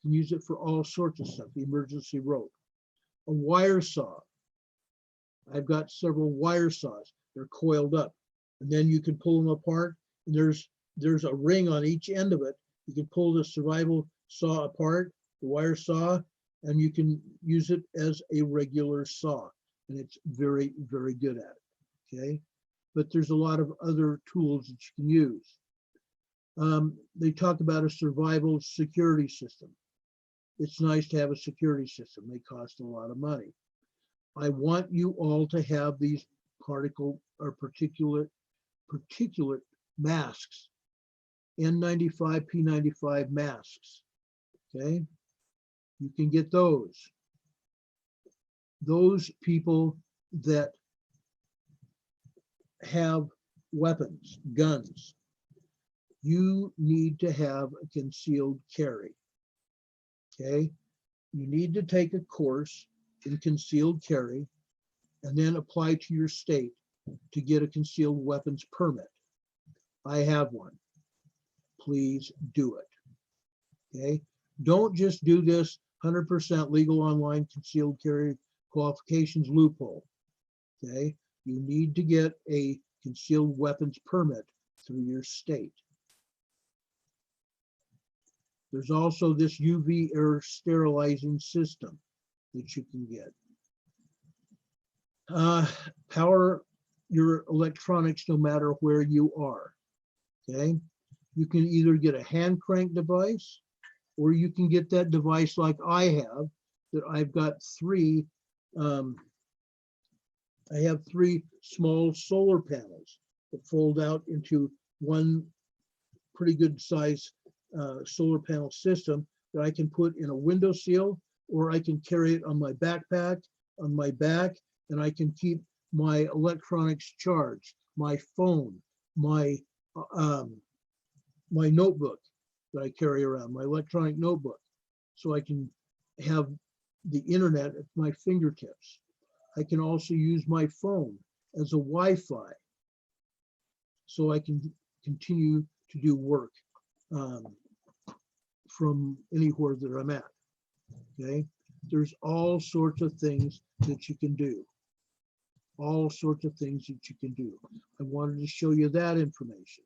Speaker 1: You can use it for all sorts of stuff, the emergency rope. A wire saw. I've got several wire saws. They're coiled up, and then you can pull them apart. And there's a ring on each end of it. You can pull the survival saw apart, the wire saw, and you can use it as a regular saw. And it's very, very good at it. Okay, but there's a lot of other tools that you can use. They talk about a survival security system. It's nice to have a security system. They cost a lot of money. I want you all to have these particle or particulate masks, N95, P95 masks. Okay, you can get those. Those people that have weapons, guns, you need to have a concealed carry. Okay, you need to take a course in concealed carry and then apply to your state to get a concealed weapons permit. I have one. Please do it. Okay, don't just do this 100% legal online concealed carry qualifications loophole. Okay, you need to get a concealed weapons permit through your state. There's also this UV air sterilizing system that you can get. Power your electronics no matter where you are. Okay, you can either get a hand crank device, or you can get that device like I have, that I've got 3. I have 3 small solar panels that fold out into one pretty good size solar panel system that I can put in a windowsill, or I can carry it on my backpack, on my back, and I can keep my electronics charged, my phone, my my notebook that I carry around, my electronic notebook, so I can have the internet at my fingertips. I can also use my phone as a Wi-Fi, so I can continue to do work from anywhere that I'm at. Okay, there's all sorts of things that you can do. All sorts of things that you can do. I wanted to show you that information.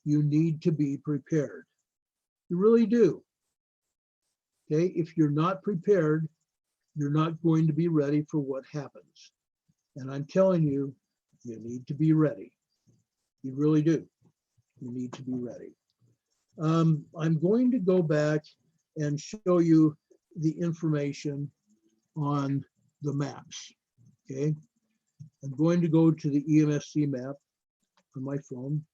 Speaker 1: You need to be prepared. You really do. Okay, if you're not prepared, you're not going to be ready for what happens. And I'm telling you, you need to be ready. You really do. You need to be ready. I'm going to go back and show you the information on the maps. Okay, I'm going to go to the EMSC map on my phone.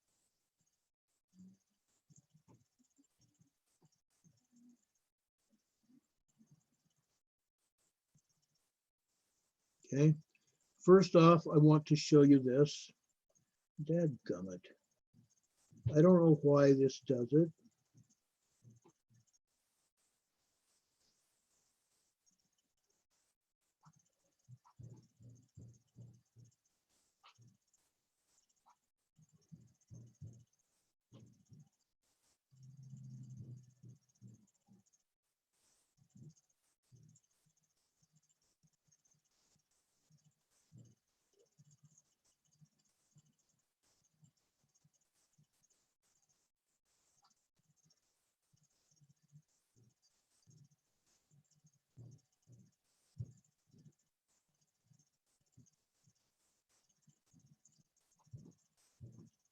Speaker 1: Okay. First off, I want to show you this. Dadgummit. I don't know why this does it.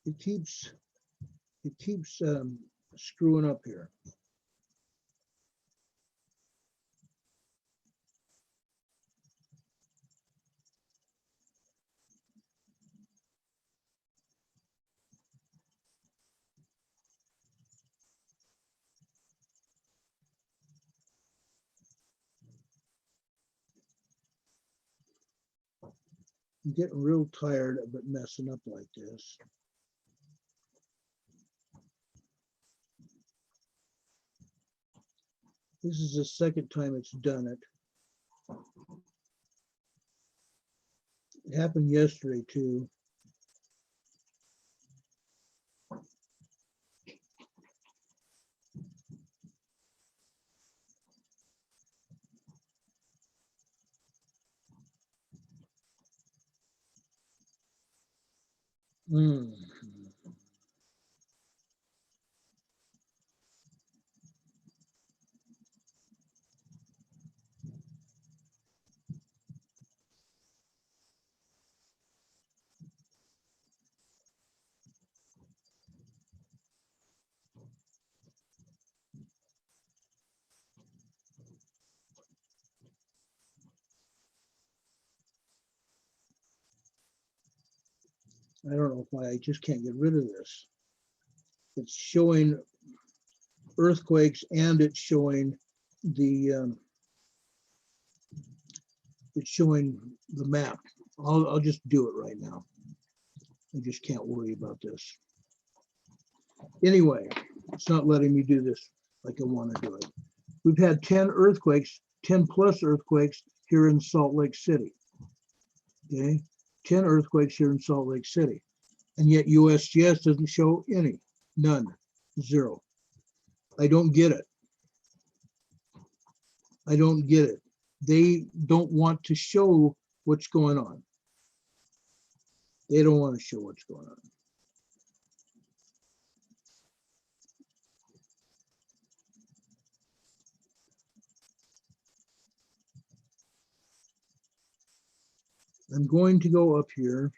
Speaker 1: It keeps screwing up here. I'm getting real tired of it messing up like this. This is the second time it's done it. It happened yesterday too. I don't know why I just can't get rid of this. It's showing earthquakes and it's showing the map. I'll just do it right now. I just can't worry about this. Anyway, it's not letting me do this like I want to do it. We've had 10 earthquakes, 10 plus earthquakes here in Salt Lake City. Okay, 10 earthquakes here in Salt Lake City. And yet USGS doesn't show any, none, zero. I don't get it. I don't get it. They don't want to show what's going on. They don't want to show what's going on. I'm going to go up here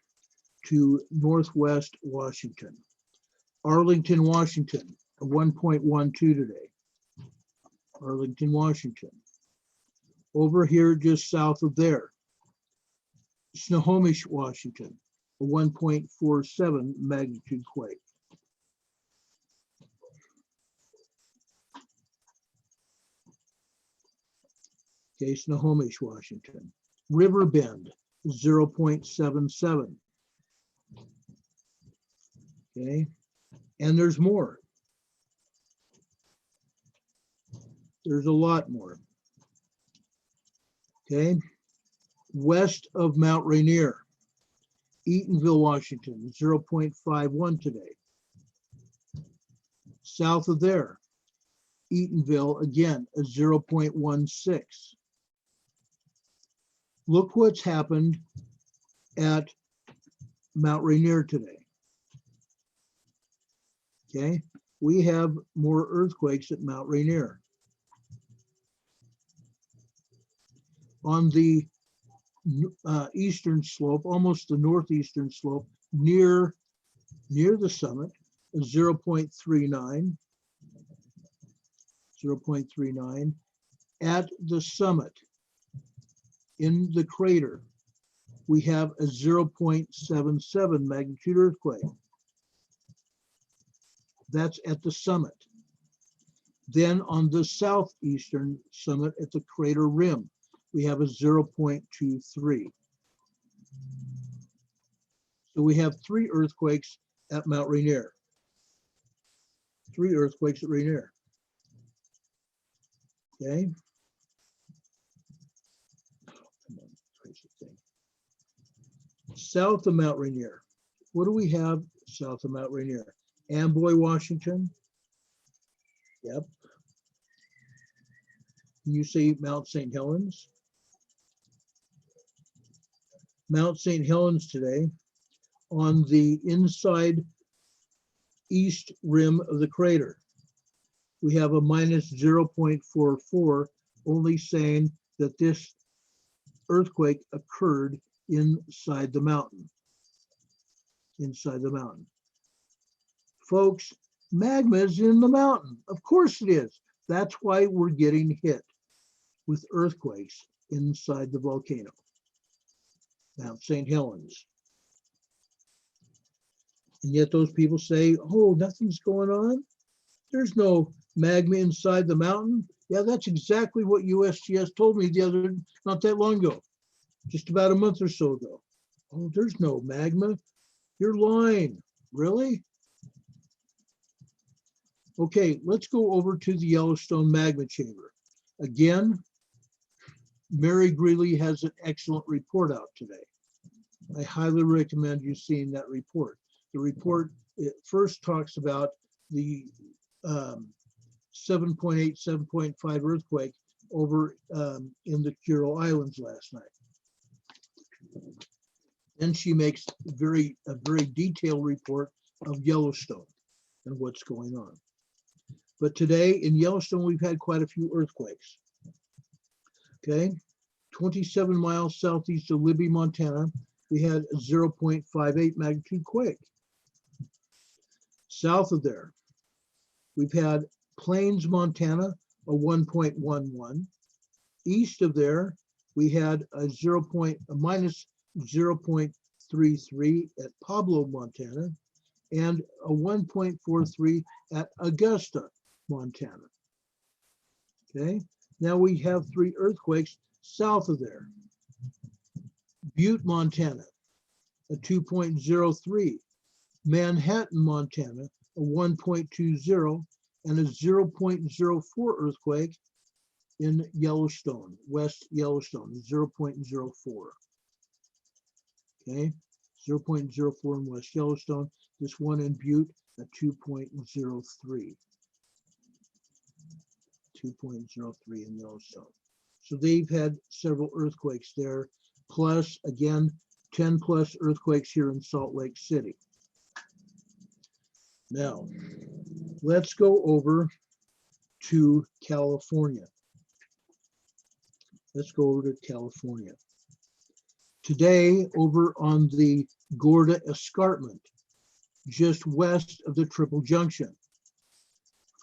Speaker 1: to Northwest Washington. Arlington, Washington, a 1.12 today. Arlington, Washington. Over here, just south of there, Snohomish, Washington, a 1.47 magnitude quake. Okay, Snohomish, Washington. Riverbend, 0.77. Okay, and there's more. There's a lot more. Okay, west of Mount Rainier, Eatonville, Washington, 0.51 today. South of there, Eatonville, again, a 0.16. Look what's happened at Mount Rainier today. Okay, we have more earthquakes at Mount Rainier. On the eastern slope, almost the northeastern slope, near the summit, 0.39, 0.39. At the summit, in the crater, we have a 0.77 magnitude earthquake. That's at the summit. Then on the southeastern summit at the crater rim, we have a 0.23. So we have 3 earthquakes at Mount Rainier. 3 earthquakes at Rainier. Okay. Come on, crazy thing. South of Mount Rainier. What do we have south of Mount Rainier? Amboy, Washington. Yep. Can you say Mount St. Helens? Mount St. Helens today on the inside east rim of the crater. We have a minus 0.44, only saying that this earthquake occurred inside the mountain. Inside the mountain. Folks, magma is in the mountain. Of course it is. That's why we're getting hit with earthquakes inside the volcano. Mount St. Helens. And yet those people say, oh, nothing's going on. There's no magma inside the mountain. Yeah, that's exactly what USGS told me not that long ago, just about a month or so ago. Oh, there's no magma. You're lying. Really? Okay, let's go over to the Yellowstone magma chamber. Again, Mary Greeley has an excellent report out today. I highly recommend you seeing that report. The report, it first talks about the 7.8, 7.5 earthquake over in the Kurile Islands last night. Then she makes a very detailed report of Yellowstone and what's going on. But today in Yellowstone, we've had quite a few earthquakes. Okay, 27 miles southeast of Libby, Montana, we had a 0.58 magnitude quake. South of there, we've had Plains, Montana, a 1.11. East of there, we had a minus 0.33 at Pablo, Montana, and a 1.43 at Augusta, Montana. Okay, now we have 3 earthquakes south of there. Butte, Montana, a 2.03. Manhattan, Montana, a 1.20, and a 0.04 earthquake in Yellowstone, West Yellowstone, 0.04. Okay, 0.04 in West Yellowstone. This one in Butte, a 2.03. 2.03 in Yellowstone. So they've had several earthquakes there, plus again, 10 plus earthquakes here in Salt Lake City. Now, let's go over to California. Let's go over to California. Today, over on the Gorda Escarpment, just west of the Triple Junction,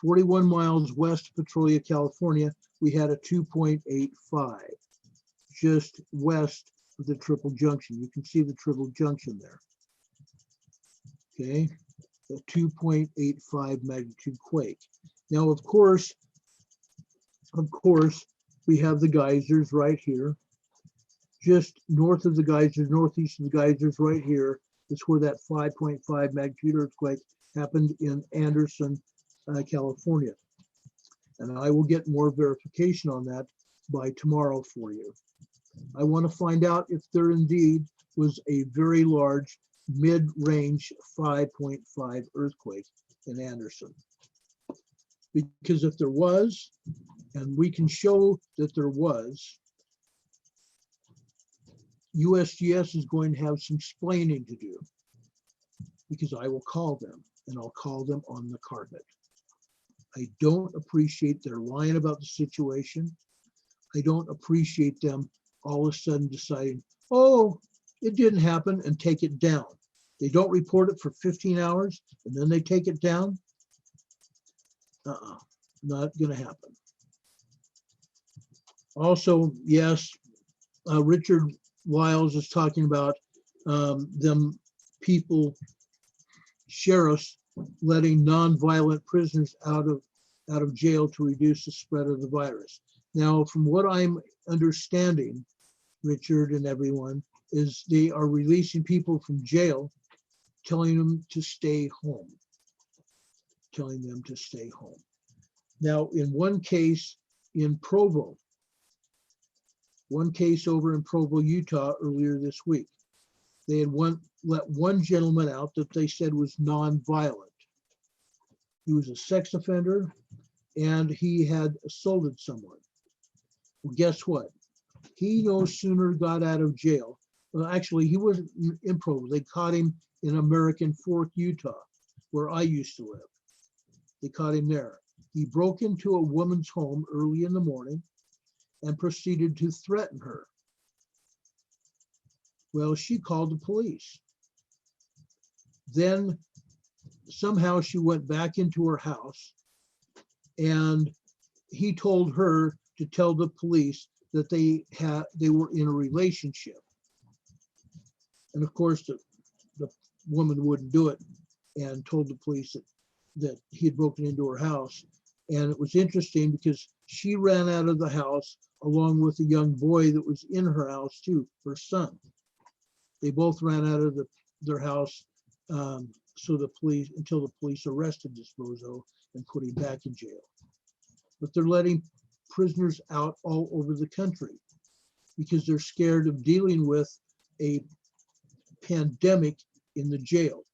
Speaker 1: 41 miles west of Petrolia, California, we had a 2.85, just west of the Triple Junction. You can see the Triple Junction there. Okay, a 2.85 magnitude quake. Now, of course, we have the geysers right here. Just north of the geysers, northeast of the geysers right here, is where that 5.5 magnitude earthquake happened in Anderson, California. And I will get more verification on that by tomorrow for you. I want to find out if there indeed was a very large mid-range 5.5 earthquake in Anderson. Because if there was, and we can show that there was, USGS is going to have some explaining to do, because I will call them, and I'll call them on the carpet. I don't appreciate their lying about the situation. I don't appreciate them all of a sudden deciding, oh, it didn't happen, and take it down. They don't report it for 15 hours, and then they take it down. Not gonna happen. Also, yes, Richard Wiles is talking about them people, sheriffs letting non-violent prisoners out of jail to reduce the spread of the virus. Now, from what I'm understanding, Richard and everyone, is they are releasing people from jail, telling them to stay home. Telling them to stay home. Now, in one case in Provo, one case over in Provo, Utah, earlier this week, they had let one gentleman out that they said was non-violent. He was a sex offender and he had assaulted someone. Well, guess what? He no sooner got out of jail. Well, actually, he wasn't in Provo. They caught him in American Fork, Utah, where I used to live. They caught him there. He broke into a woman's home early in the morning and proceeded to threaten her. Well, she called the police. Then somehow she went back into her house and he told her to tell the police that they were in a relationship. And of course, the woman wouldn't do it and told the police that he had broken into her house. And it was interesting because she ran out of the house along with a young boy that was in her house too, her son. They both ran out of their house until the police arrested this bozo and put him back in jail. But they're letting prisoners out all over the country because they're scared of dealing with a pandemic in the jail,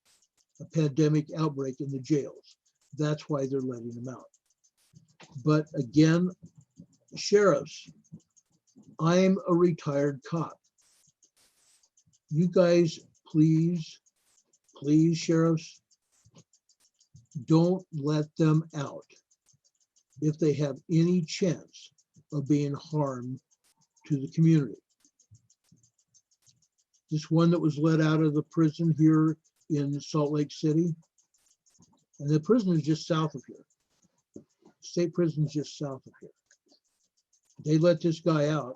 Speaker 1: a pandemic outbreak in the jails. That's why they're letting them out. But again, sheriffs, I'm a retired cop. You guys, please, sheriffs, don't let them out if they have any chance of being harm to the community. This one that was let out of the prison here in Salt Lake City, and the prison is just south of here. State prison is just south of here. They let this guy out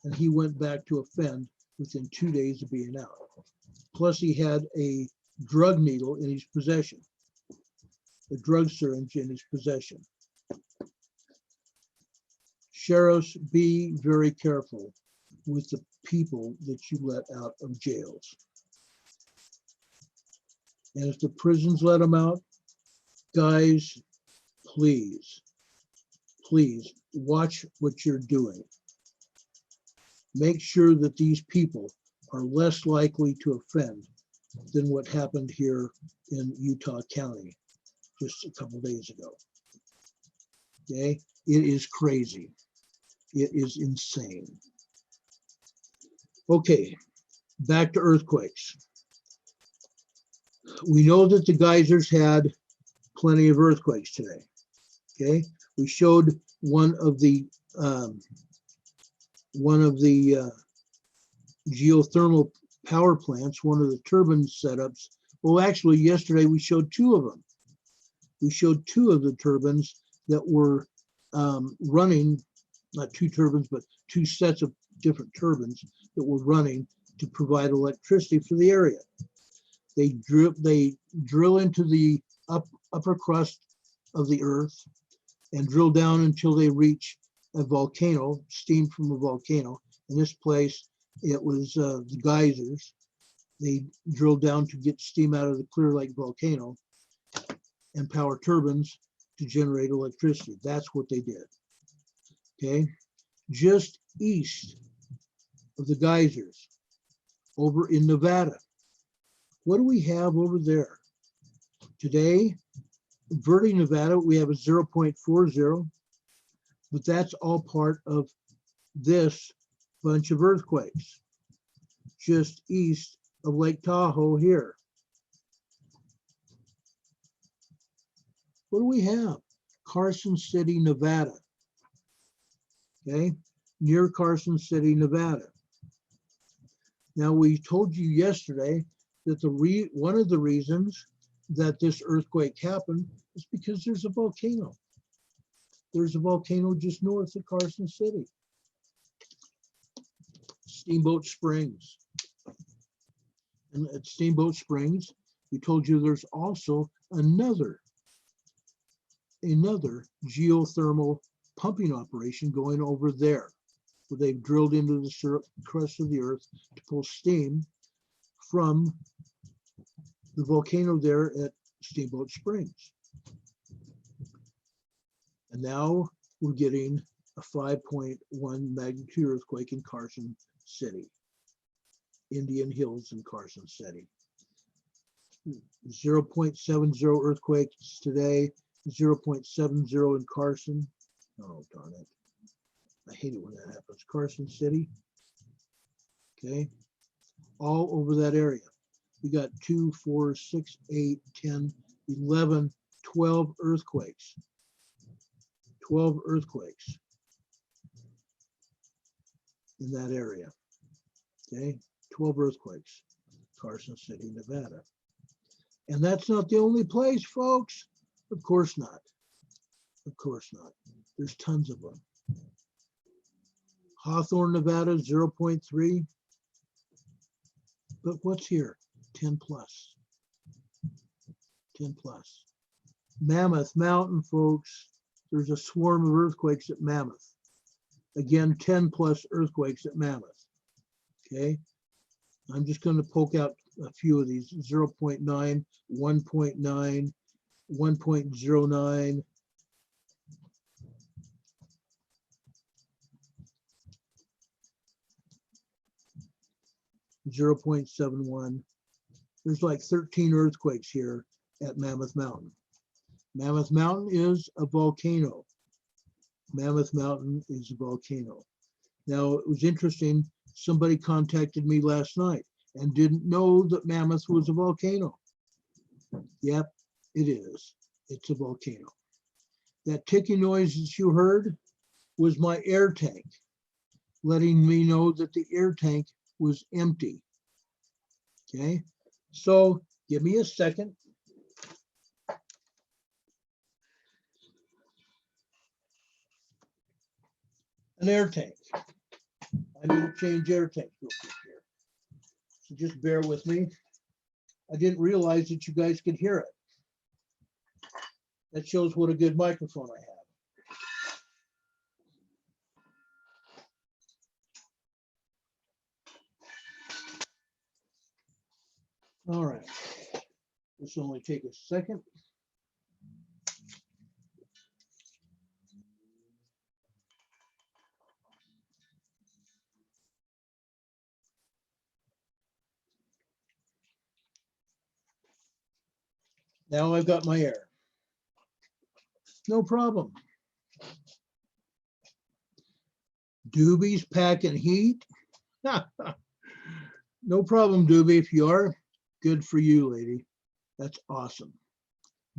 Speaker 1: and he went back to offend within 2 days of being out. Plus he had a drug needle in his possession, a drug syringe in his possession. Sheriffs, be very careful with the people that you let out of jails. And if the prisons let them out, guys, please watch what you're doing. Make sure that these people are less likely to offend than what happened here in Utah County just a couple days ago. Okay, it is crazy. It is insane. Okay, back to earthquakes. We know that the geysers had plenty of earthquakes today. Okay, we showed one of the geothermal power plants, one of the turbine setups. Well, actually, yesterday we showed two of them. We showed two of the turbines that were running, not two turbines, but two sets of different turbines that were running to provide electricity for the area. They drill into the upper crust of the earth and drill down until they reach a volcano, steam from a volcano. In this place, it was the geysers. They drilled down to get steam out of the Clear Lake volcano and power turbines to generate electricity. That's what they did. Okay, just east of the geysers, over in Nevada. What do we have over there? Today, Verde, Nevada, we have a 0.40, but that's all part of this bunch of earthquakes just east of Lake Tahoe here. What do we have? Carson City, Nevada. Okay, near Carson City, Nevada. Now, we told you yesterday that one of the reasons that this earthquake happened is because there's a volcano. There's a volcano just north of Carson City. Steamboat Springs. And at Steamboat Springs, we told you there's also another geothermal pumping operation going over there, where they've drilled into the crust of the earth to pull steam from the volcano there at Steamboat Springs. And now we're getting a 5.1 magnitude earthquake in Carson City, Indian Hills in Carson City. 0.70 earthquakes today, 0.70 in Carson. Oh, darn it. I hate it when that happens. Carson City. Okay. All over that area. We got 2, 4, 6, 8, 10, 11, 12 earthquakes. 12 earthquakes in that area. Okay. 12 earthquakes. Carson City, Nevada. And that's not the only place, folks. Of course not. Of course not. There's tons of them. Hawthorne, Nevada, 0.3. But what's here? 10 plus. 10 plus. Mammoth Mountain, folks. There's a swarm of earthquakes at Mammoth. Again, 10 plus earthquakes at Mammoth. Okay. I'm just going to poke out a few of these. 0.9, 1.9, 1.09. .71. There's like 13 earthquakes here at Mammoth Mountain. Mammoth Mountain is a volcano. Mammoth Mountain is a volcano. Now, it was interesting. Somebody contacted me last night and didn't know that Mammoth was a volcano. Yep, it is. It's a volcano. That ticking noise that you heard was my air tank, letting me know that the air tank was empty. Okay, so give me a second. An air tank. I need to change air tank real quick here. So just bear with me. I didn't realize that you guys could hear it. That shows what a good microphone I have. All right. This will only take a second. Now I've got my air. No problem. Doobie's packing heat. No problem, Doobie. If you are, good for you, lady. That's awesome.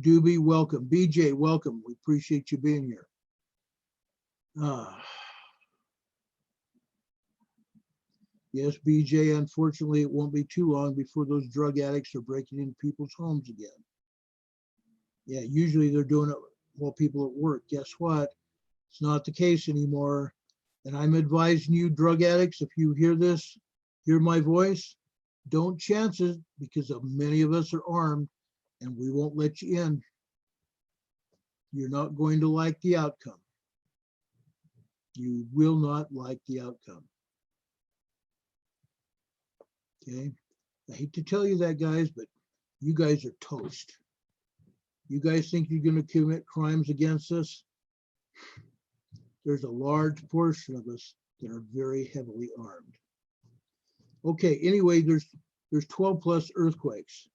Speaker 1: Doobie, welcome. BJ, welcome. We appreciate you being here. Yes, BJ, unfortunately, it won't be too long before those drug addicts are breaking into people's homes again. Yeah, usually they're doing it while people are at work. Guess what? It's not the case anymore. And I'm advising you, drug addicts, if you hear this, hear my voice, don't chance it, because many of us are armed and we won't let you in. You're not going to like the outcome. You will not like the outcome. Okay. I hate to tell you that, guys, but you guys are toast. You guys think you're going to commit crimes against us? There's a large portion of us that are very heavily armed. Okay, anyway, there's 12 plus earthquakes,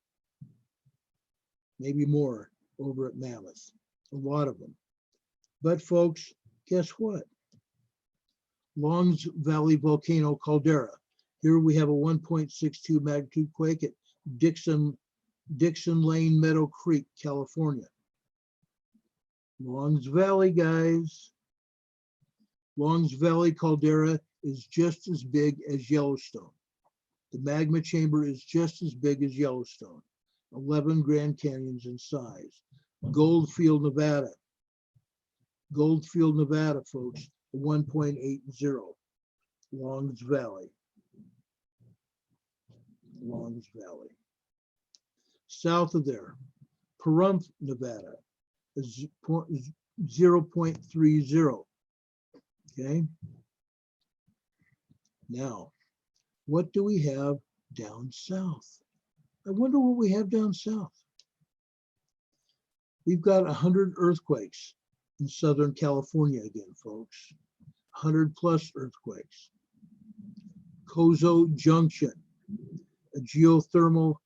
Speaker 1: maybe more over at Mammoth, a lot of them. But folks, guess what? Longs Valley Volcano Caldera. Here we have a 1.62 magnitude quake at Dixon Lane, Meadow Creek, California. Longs Valley, guys. Longs Valley Caldera is just as big as Yellowstone. The magma chamber is just as big as Yellowstone, 11 Grand Canyons in size. Goldfield, Nevada. Goldfield, Nevada, folks, 1.80. Longs Valley. Longs Valley. South of there, Pahrump, Nevada, is 0.30. Okay. Now, what do we have down south? I wonder what we have down south. We've got 100 earthquakes in Southern California again, folks. 100 plus earthquakes. Cozo Junction, a geothermal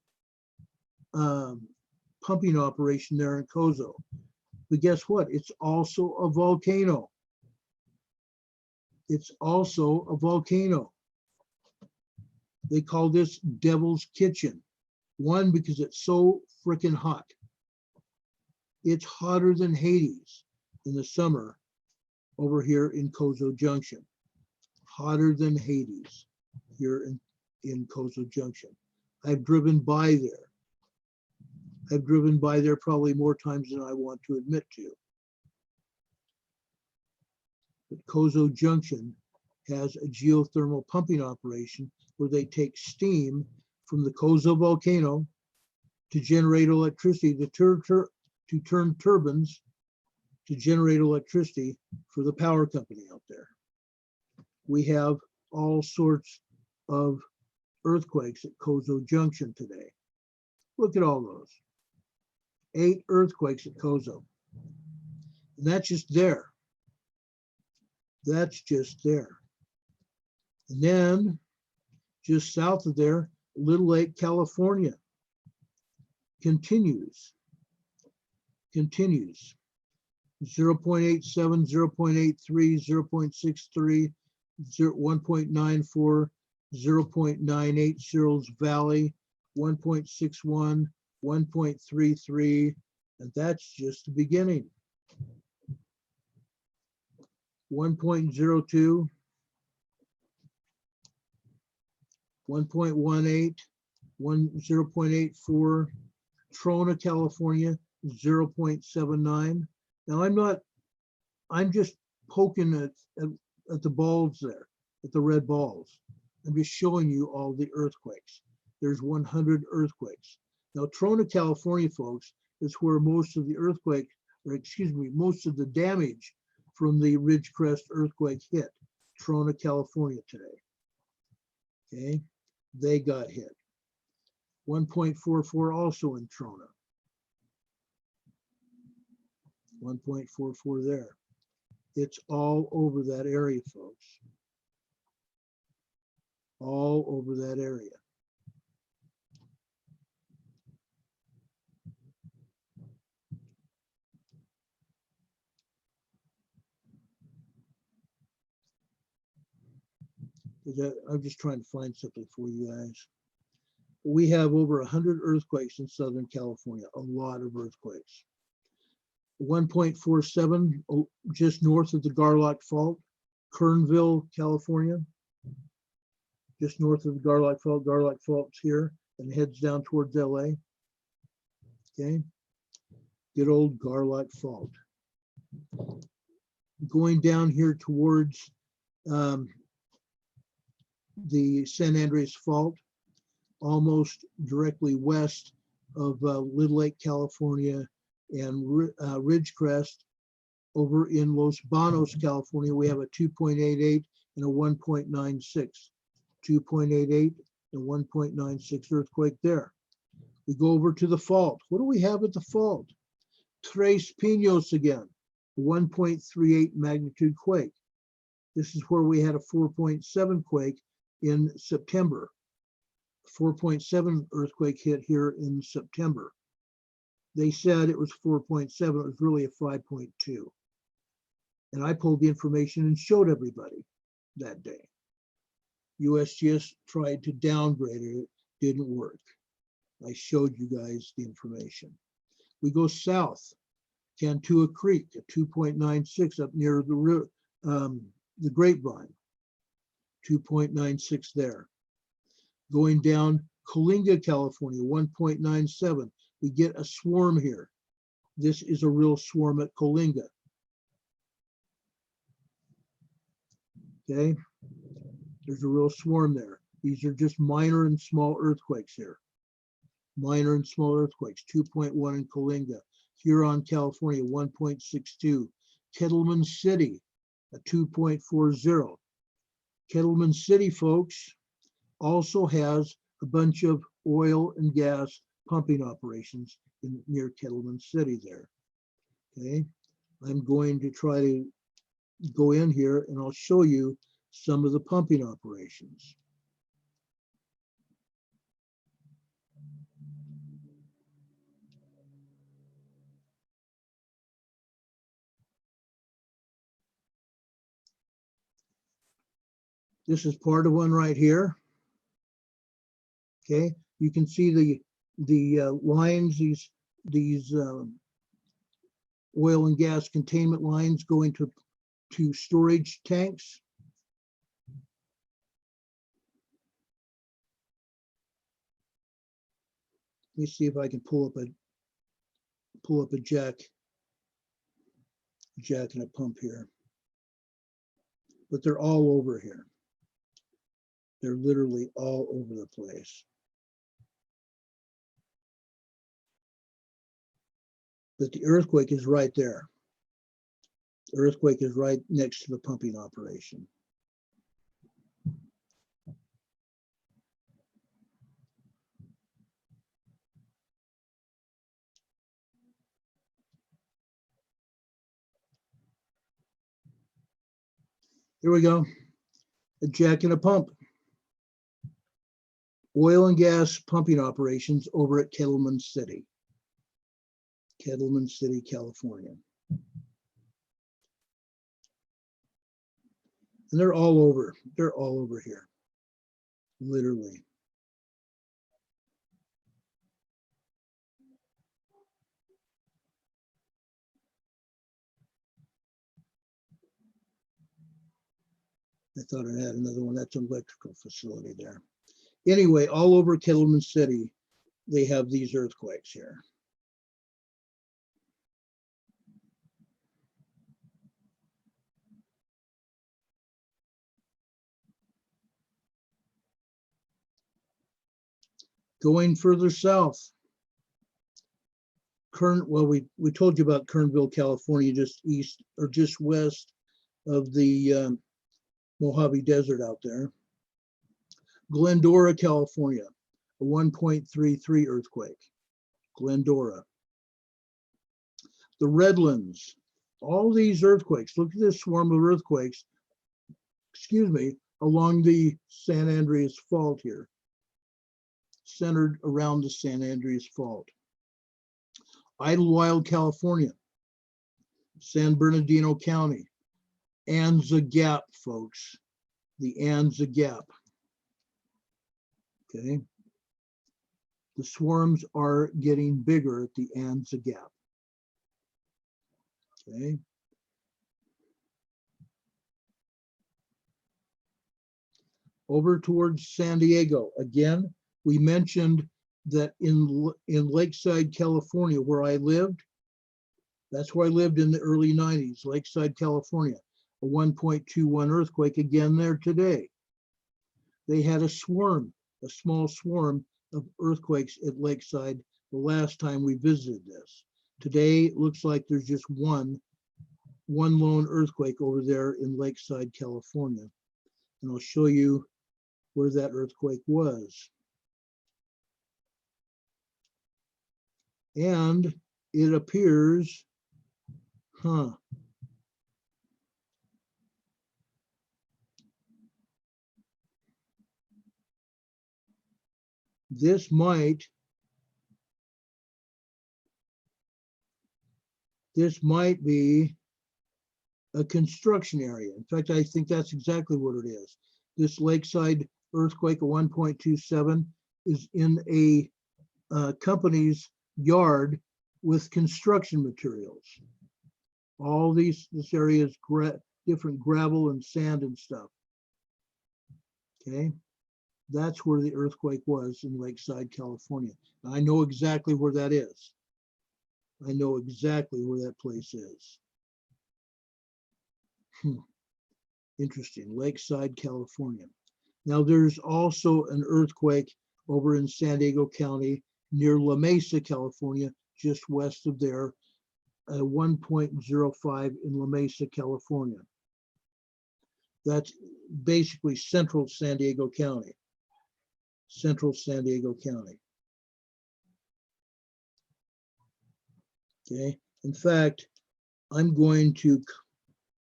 Speaker 1: pumping operation there in Cozo. But guess what? It's also a volcano. It's also a volcano. They call this Devil's Kitchen. One, because it's so freaking hot. It's hotter than Hades in the summer over here in Cozo Junction. Hotter than Hades here in Cozo Junction. I've driven by there. I've driven by there probably more times than I want to admit to. But Cozo Junction has a geothermal pumping operation where they take steam from the Cozo volcano to generate electricity, to turn turbines to generate electricity for the power company out there. We have all sorts of earthquakes at Cozo Junction today. Look at all those. 8 earthquakes at Cozo. And that's just there. That's just there. And then just south of there, Little Lake, California continues. 0.87, 0.83, 0.63, 1.94, 0.98, Searles Valley, 1.61, 1.33, and that's just the beginning. 1.02, 1.18, 0.84, Trona, California, 0.79. Now I'm just poking at the balls there, at the red balls. I'm just showing you all the earthquakes. There's 100 earthquakes. Now, Trona, California, folks, is where most of the earthquake, or excuse me, most of the damage from the Ridgecrest earthquake hit. Trona, California today. Okay, they got hit. 1.44 also in Trona. 1.44 there. It's all over that area, folks. All over that area. I'm just trying to find something for you guys. We have over 100 earthquakes in Southern California, a lot of earthquakes. 1.47 just north of the Garlock Fault, Kernville, California. Just north of the Garlock Fault's here and heads down towards LA. Okay, good old Garlock Fault. Going down here towards the San Andreas Fault, almost directly west of Little Lake, California, and Ridgecrest. Over in Los Banos, California, we have a 2.88 and a 1.96. 2.88 and 1.96 earthquake there. We go over to the fault. What do we have at the fault? Tres Pinos again, 1.38 magnitude quake. This is where we had a 4.7 quake in September. 4.7 earthquake hit here in September. They said it was 4.7, it was really a 5.2. And I pulled the information and showed everybody that day. USGS tried to downgrade it, it didn't work. I showed you guys the information. We go south, Cantua Creek at 2.96 up near the Grapevine, 2.96 there. Going down Coalinga, California, 1.97. We get a swarm here. This is a real swarm at Coalinga. Okay, there's a real swarm there. These are just minor and small earthquakes here. Minor and small earthquakes, 2.1 in Coalinga, Huron, California, 1.62. Kettleman City, a 2.40. Kettleman City, folks, also has a bunch of oil and gas pumping operations near Kettleman City there. Okay, I'm going to try to go in here and I'll show you some of the pumping operations. This is part of one right here. Okay, you can see the lines, these oil and gas containment lines going to storage tanks. Let me see if I can pull up a jack and a pump here. But they're all over here. They're literally all over the place. But the earthquake is right there. The earthquake is right next to the pumping operation. Here we go. A jack and a pump. Oil and gas pumping operations over at Kettleman City. Kettleman City, California. And they're all over. They're all over here. Literally. I thought I had another one. That's an electrical facility there. Anyway, all over Kettleman City, they have these earthquakes here. Going further south, well, we told you about Kernville, California, just east or just west of the Mojave Desert out there. Glendora, California, a 1.33 earthquake. Glendora. The Redlands, all these earthquakes. Look at this swarm of earthquakes, excuse me, along the San Andreas Fault here, centered around the San Andreas Fault. Idlewild, California, San Bernardino County, Anza Gap, folks, the Anza Gap. Okay, the swarms are getting bigger at the Anza Gap. Okay. Over towards San Diego. Again, we mentioned that in Lakeside, California, where I lived, that's where I lived in the early 90s, Lakeside, California, a 1.21 earthquake again there today. They had a small swarm of earthquakes at Lakeside the last time we visited this. Today, it looks like there's just one lone earthquake over there in Lakeside, California. And I'll show you where that earthquake was. And it appears, this might be a construction area. In fact, I think that's exactly what it is. This Lakeside earthquake of 1.27 is in a company's yard with construction materials. All this area is different gravel and sand and stuff. Okay, that's where the earthquake was in Lakeside, California. I know exactly where that is. I know exactly where that place is. Interesting, Lakeside, California. Now there's also an earthquake over in San Diego County near La Mesa, California, just west of there, 1.05 in La Mesa, California. That's basically central San Diego County. Central San Diego County. Okay, in fact, I'm going to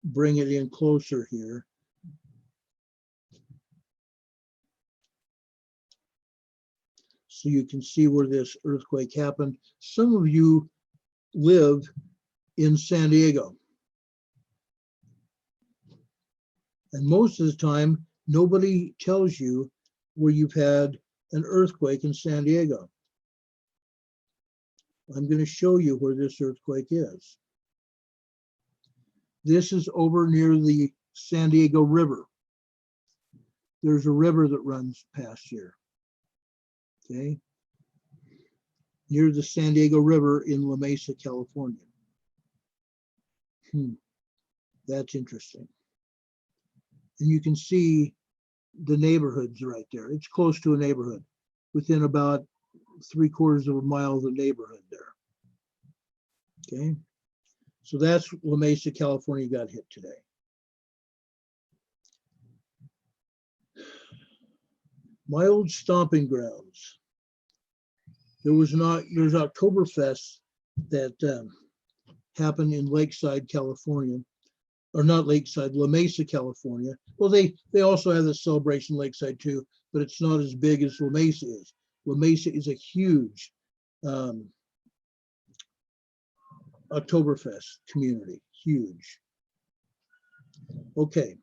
Speaker 1: bring it in closer here. So you can see where this earthquake happened. Some of you live in San Diego. And most of the time, nobody tells you where you've had an earthquake in San Diego. I'm going to show you where this earthquake is. This is over near the San Diego River. There's a river that runs past here. Okay. Near the San Diego River in La Mesa, California. That's interesting. And you can see the neighborhoods right there. It's close to a neighborhood, within about 3/4 of a mile of the neighborhood there. Okay, so that's La Mesa, California got hit today. My old stomping grounds. There's Oktoberfest that happened in Lakeside, California. Or not Lakeside, La Mesa, California. Well, they also have the celebration Lakeside too, but it's not as big as La Mesa is. La Mesa is a huge Oktoberfest community, huge. Okay,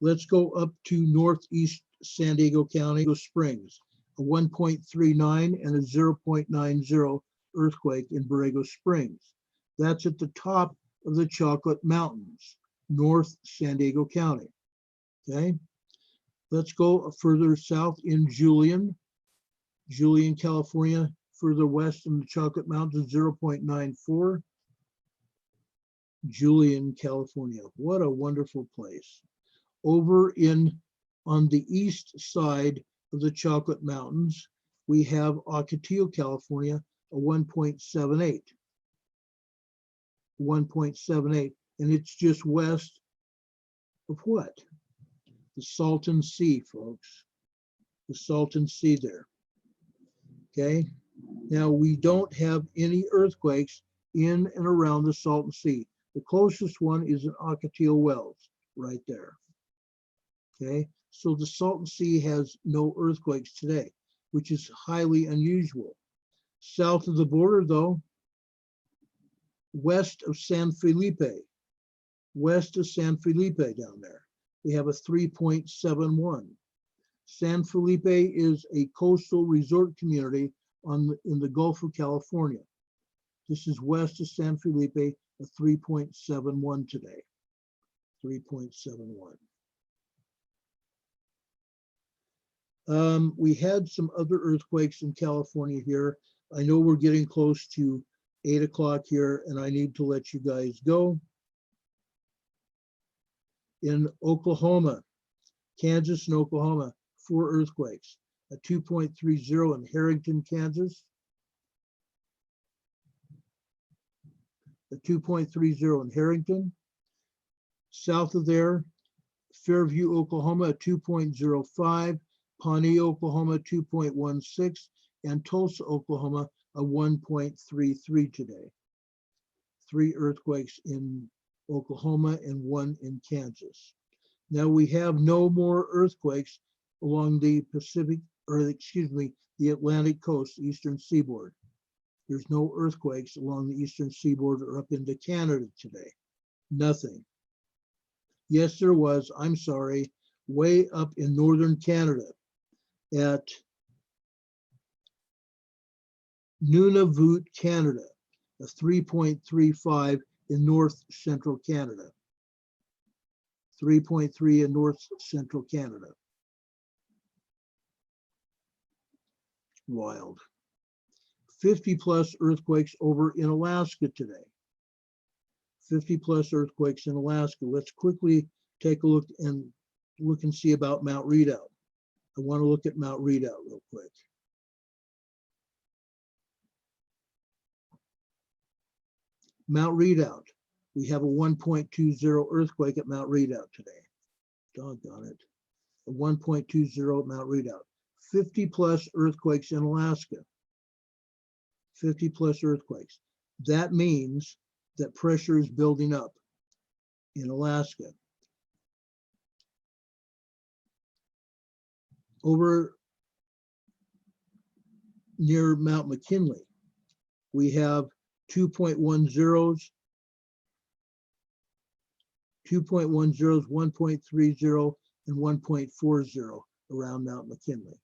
Speaker 1: let's go up to northeast San Diego County, Springs, a 1.39 and a 0.90 earthquake in Borrego Springs. That's at the top of the Chocolate Mountains, North San Diego County. Okay, let's go further south in Julian, California, further west in the Chocolate Mountains, 0.94. Julian, California. What a wonderful place. Over on the east side of the Chocolate Mountains, we have Ocotillo, California, a 1.78. 1.78. And it's just west of what? The Salton Sea, folks. The Salton Sea there. Okay. Now we don't have any earthquakes in and around the Salton Sea. The closest one is in Ocotillo Wells, right there. Okay. So the Salton Sea has no earthquakes today, which is highly unusual. South of the border, though, west of San Felipe down there, we have a 3.71. San Felipe is a coastal resort community in the Gulf of California. This is west of San Felipe, a 3.71 today. 3.71. We had some other earthquakes in California here. I know we're getting close to 8 o'clock here, and I need to let you guys go. In Oklahoma, Kansas and Oklahoma, 4 earthquakes. A 2.30 in Harrington, Kansas. A 2.30 in Harrington. South of there, Fairview, Oklahoma, a 2.05. Pawnee, Oklahoma, 2.16. And Tulsa, Oklahoma, a 1.33 today. 3 earthquakes in Oklahoma and 1 in Kansas. Now we have no more earthquakes along the the Atlantic coast, eastern seaboard. There's no earthquakes along the eastern seaboard or up into Canada today. Nothing. Yes, there was, I'm sorry, way up in northern Canada at Nunavut, Canada, a 3.35 in north central Canada. 3.3 in north central Canada. Wild. 50 plus earthquakes over in Alaska today. 50 plus earthquakes in Alaska. Let's quickly take a look and see about Mount Redoubt. I want to look at Mount Redoubt real quick. Mount Redoubt, we have a 1.20 earthquake at Mount Redoubt today. Doggone it. A 1.20 at Mount Redoubt. 50 plus earthquakes in Alaska. 50 plus earthquakes. That means that pressure is building up in Alaska. Over near Mount McKinley, we have 2.10s, 1.30, and 1.40 around Mount McKinley,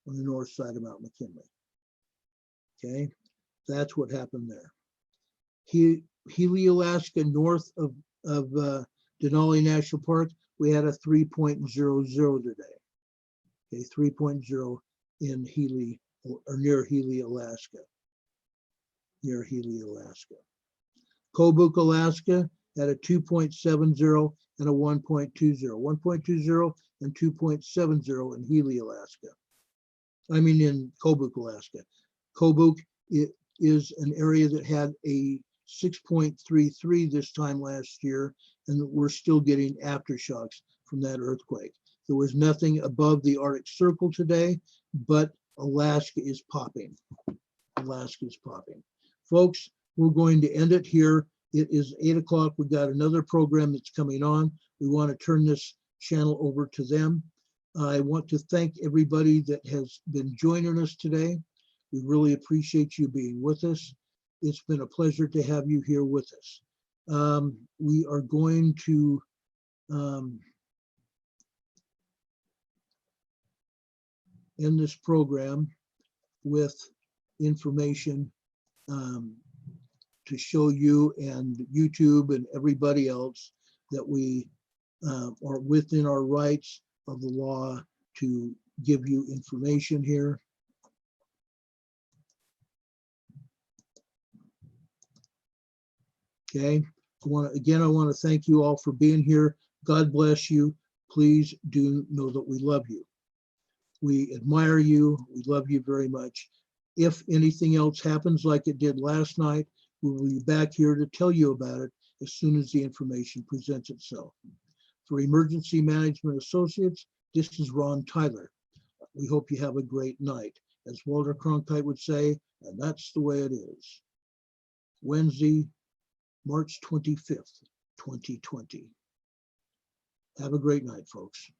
Speaker 1: on the north side of Mount McKinley. Okay, that's what happened there. Healy, Alaska, north of Denali National Park, we had a 3.00 today. Okay, 3.0 in Healy, or near Healy, Alaska. Near Healy, Alaska. Kobuk, Alaska had a 2.70 and a 1.20. 1.20 and 2.70 in Healy, Alaska. I mean in Kobuk, Alaska. Kobuk is an area that had a 6.33 this time last year, and we're still getting aftershocks from that earthquake. There was nothing above the Arctic Circle today, but Alaska is popping. Alaska is popping. Folks, we're going to end it here. It is 8 o'clock. We've got another program that's coming on. We want to turn this channel over to them. I want to thank everybody that has been joining us today. We really appreciate you being with us. It's been a pleasure to have you here with us. We are going to end this program with information to show you and YouTube and everybody else that we are within our rights of the law to give you information here. Okay, I want to thank you all for being here. God bless you. Please do know that we love you. We admire you. We love you very much. If anything else happens like it did last night, we will be back here to tell you about it as soon as the information presents itself. For Emergency Management Associates, this is Ron Tyler. We hope you have a great night. As Walter Cronkite would say, and that's the way it is. Wednesday, March 25th, 2020. Have a great night, folks.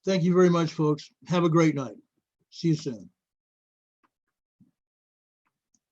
Speaker 1: Thank you very much, folks. Have a great night. See you soon.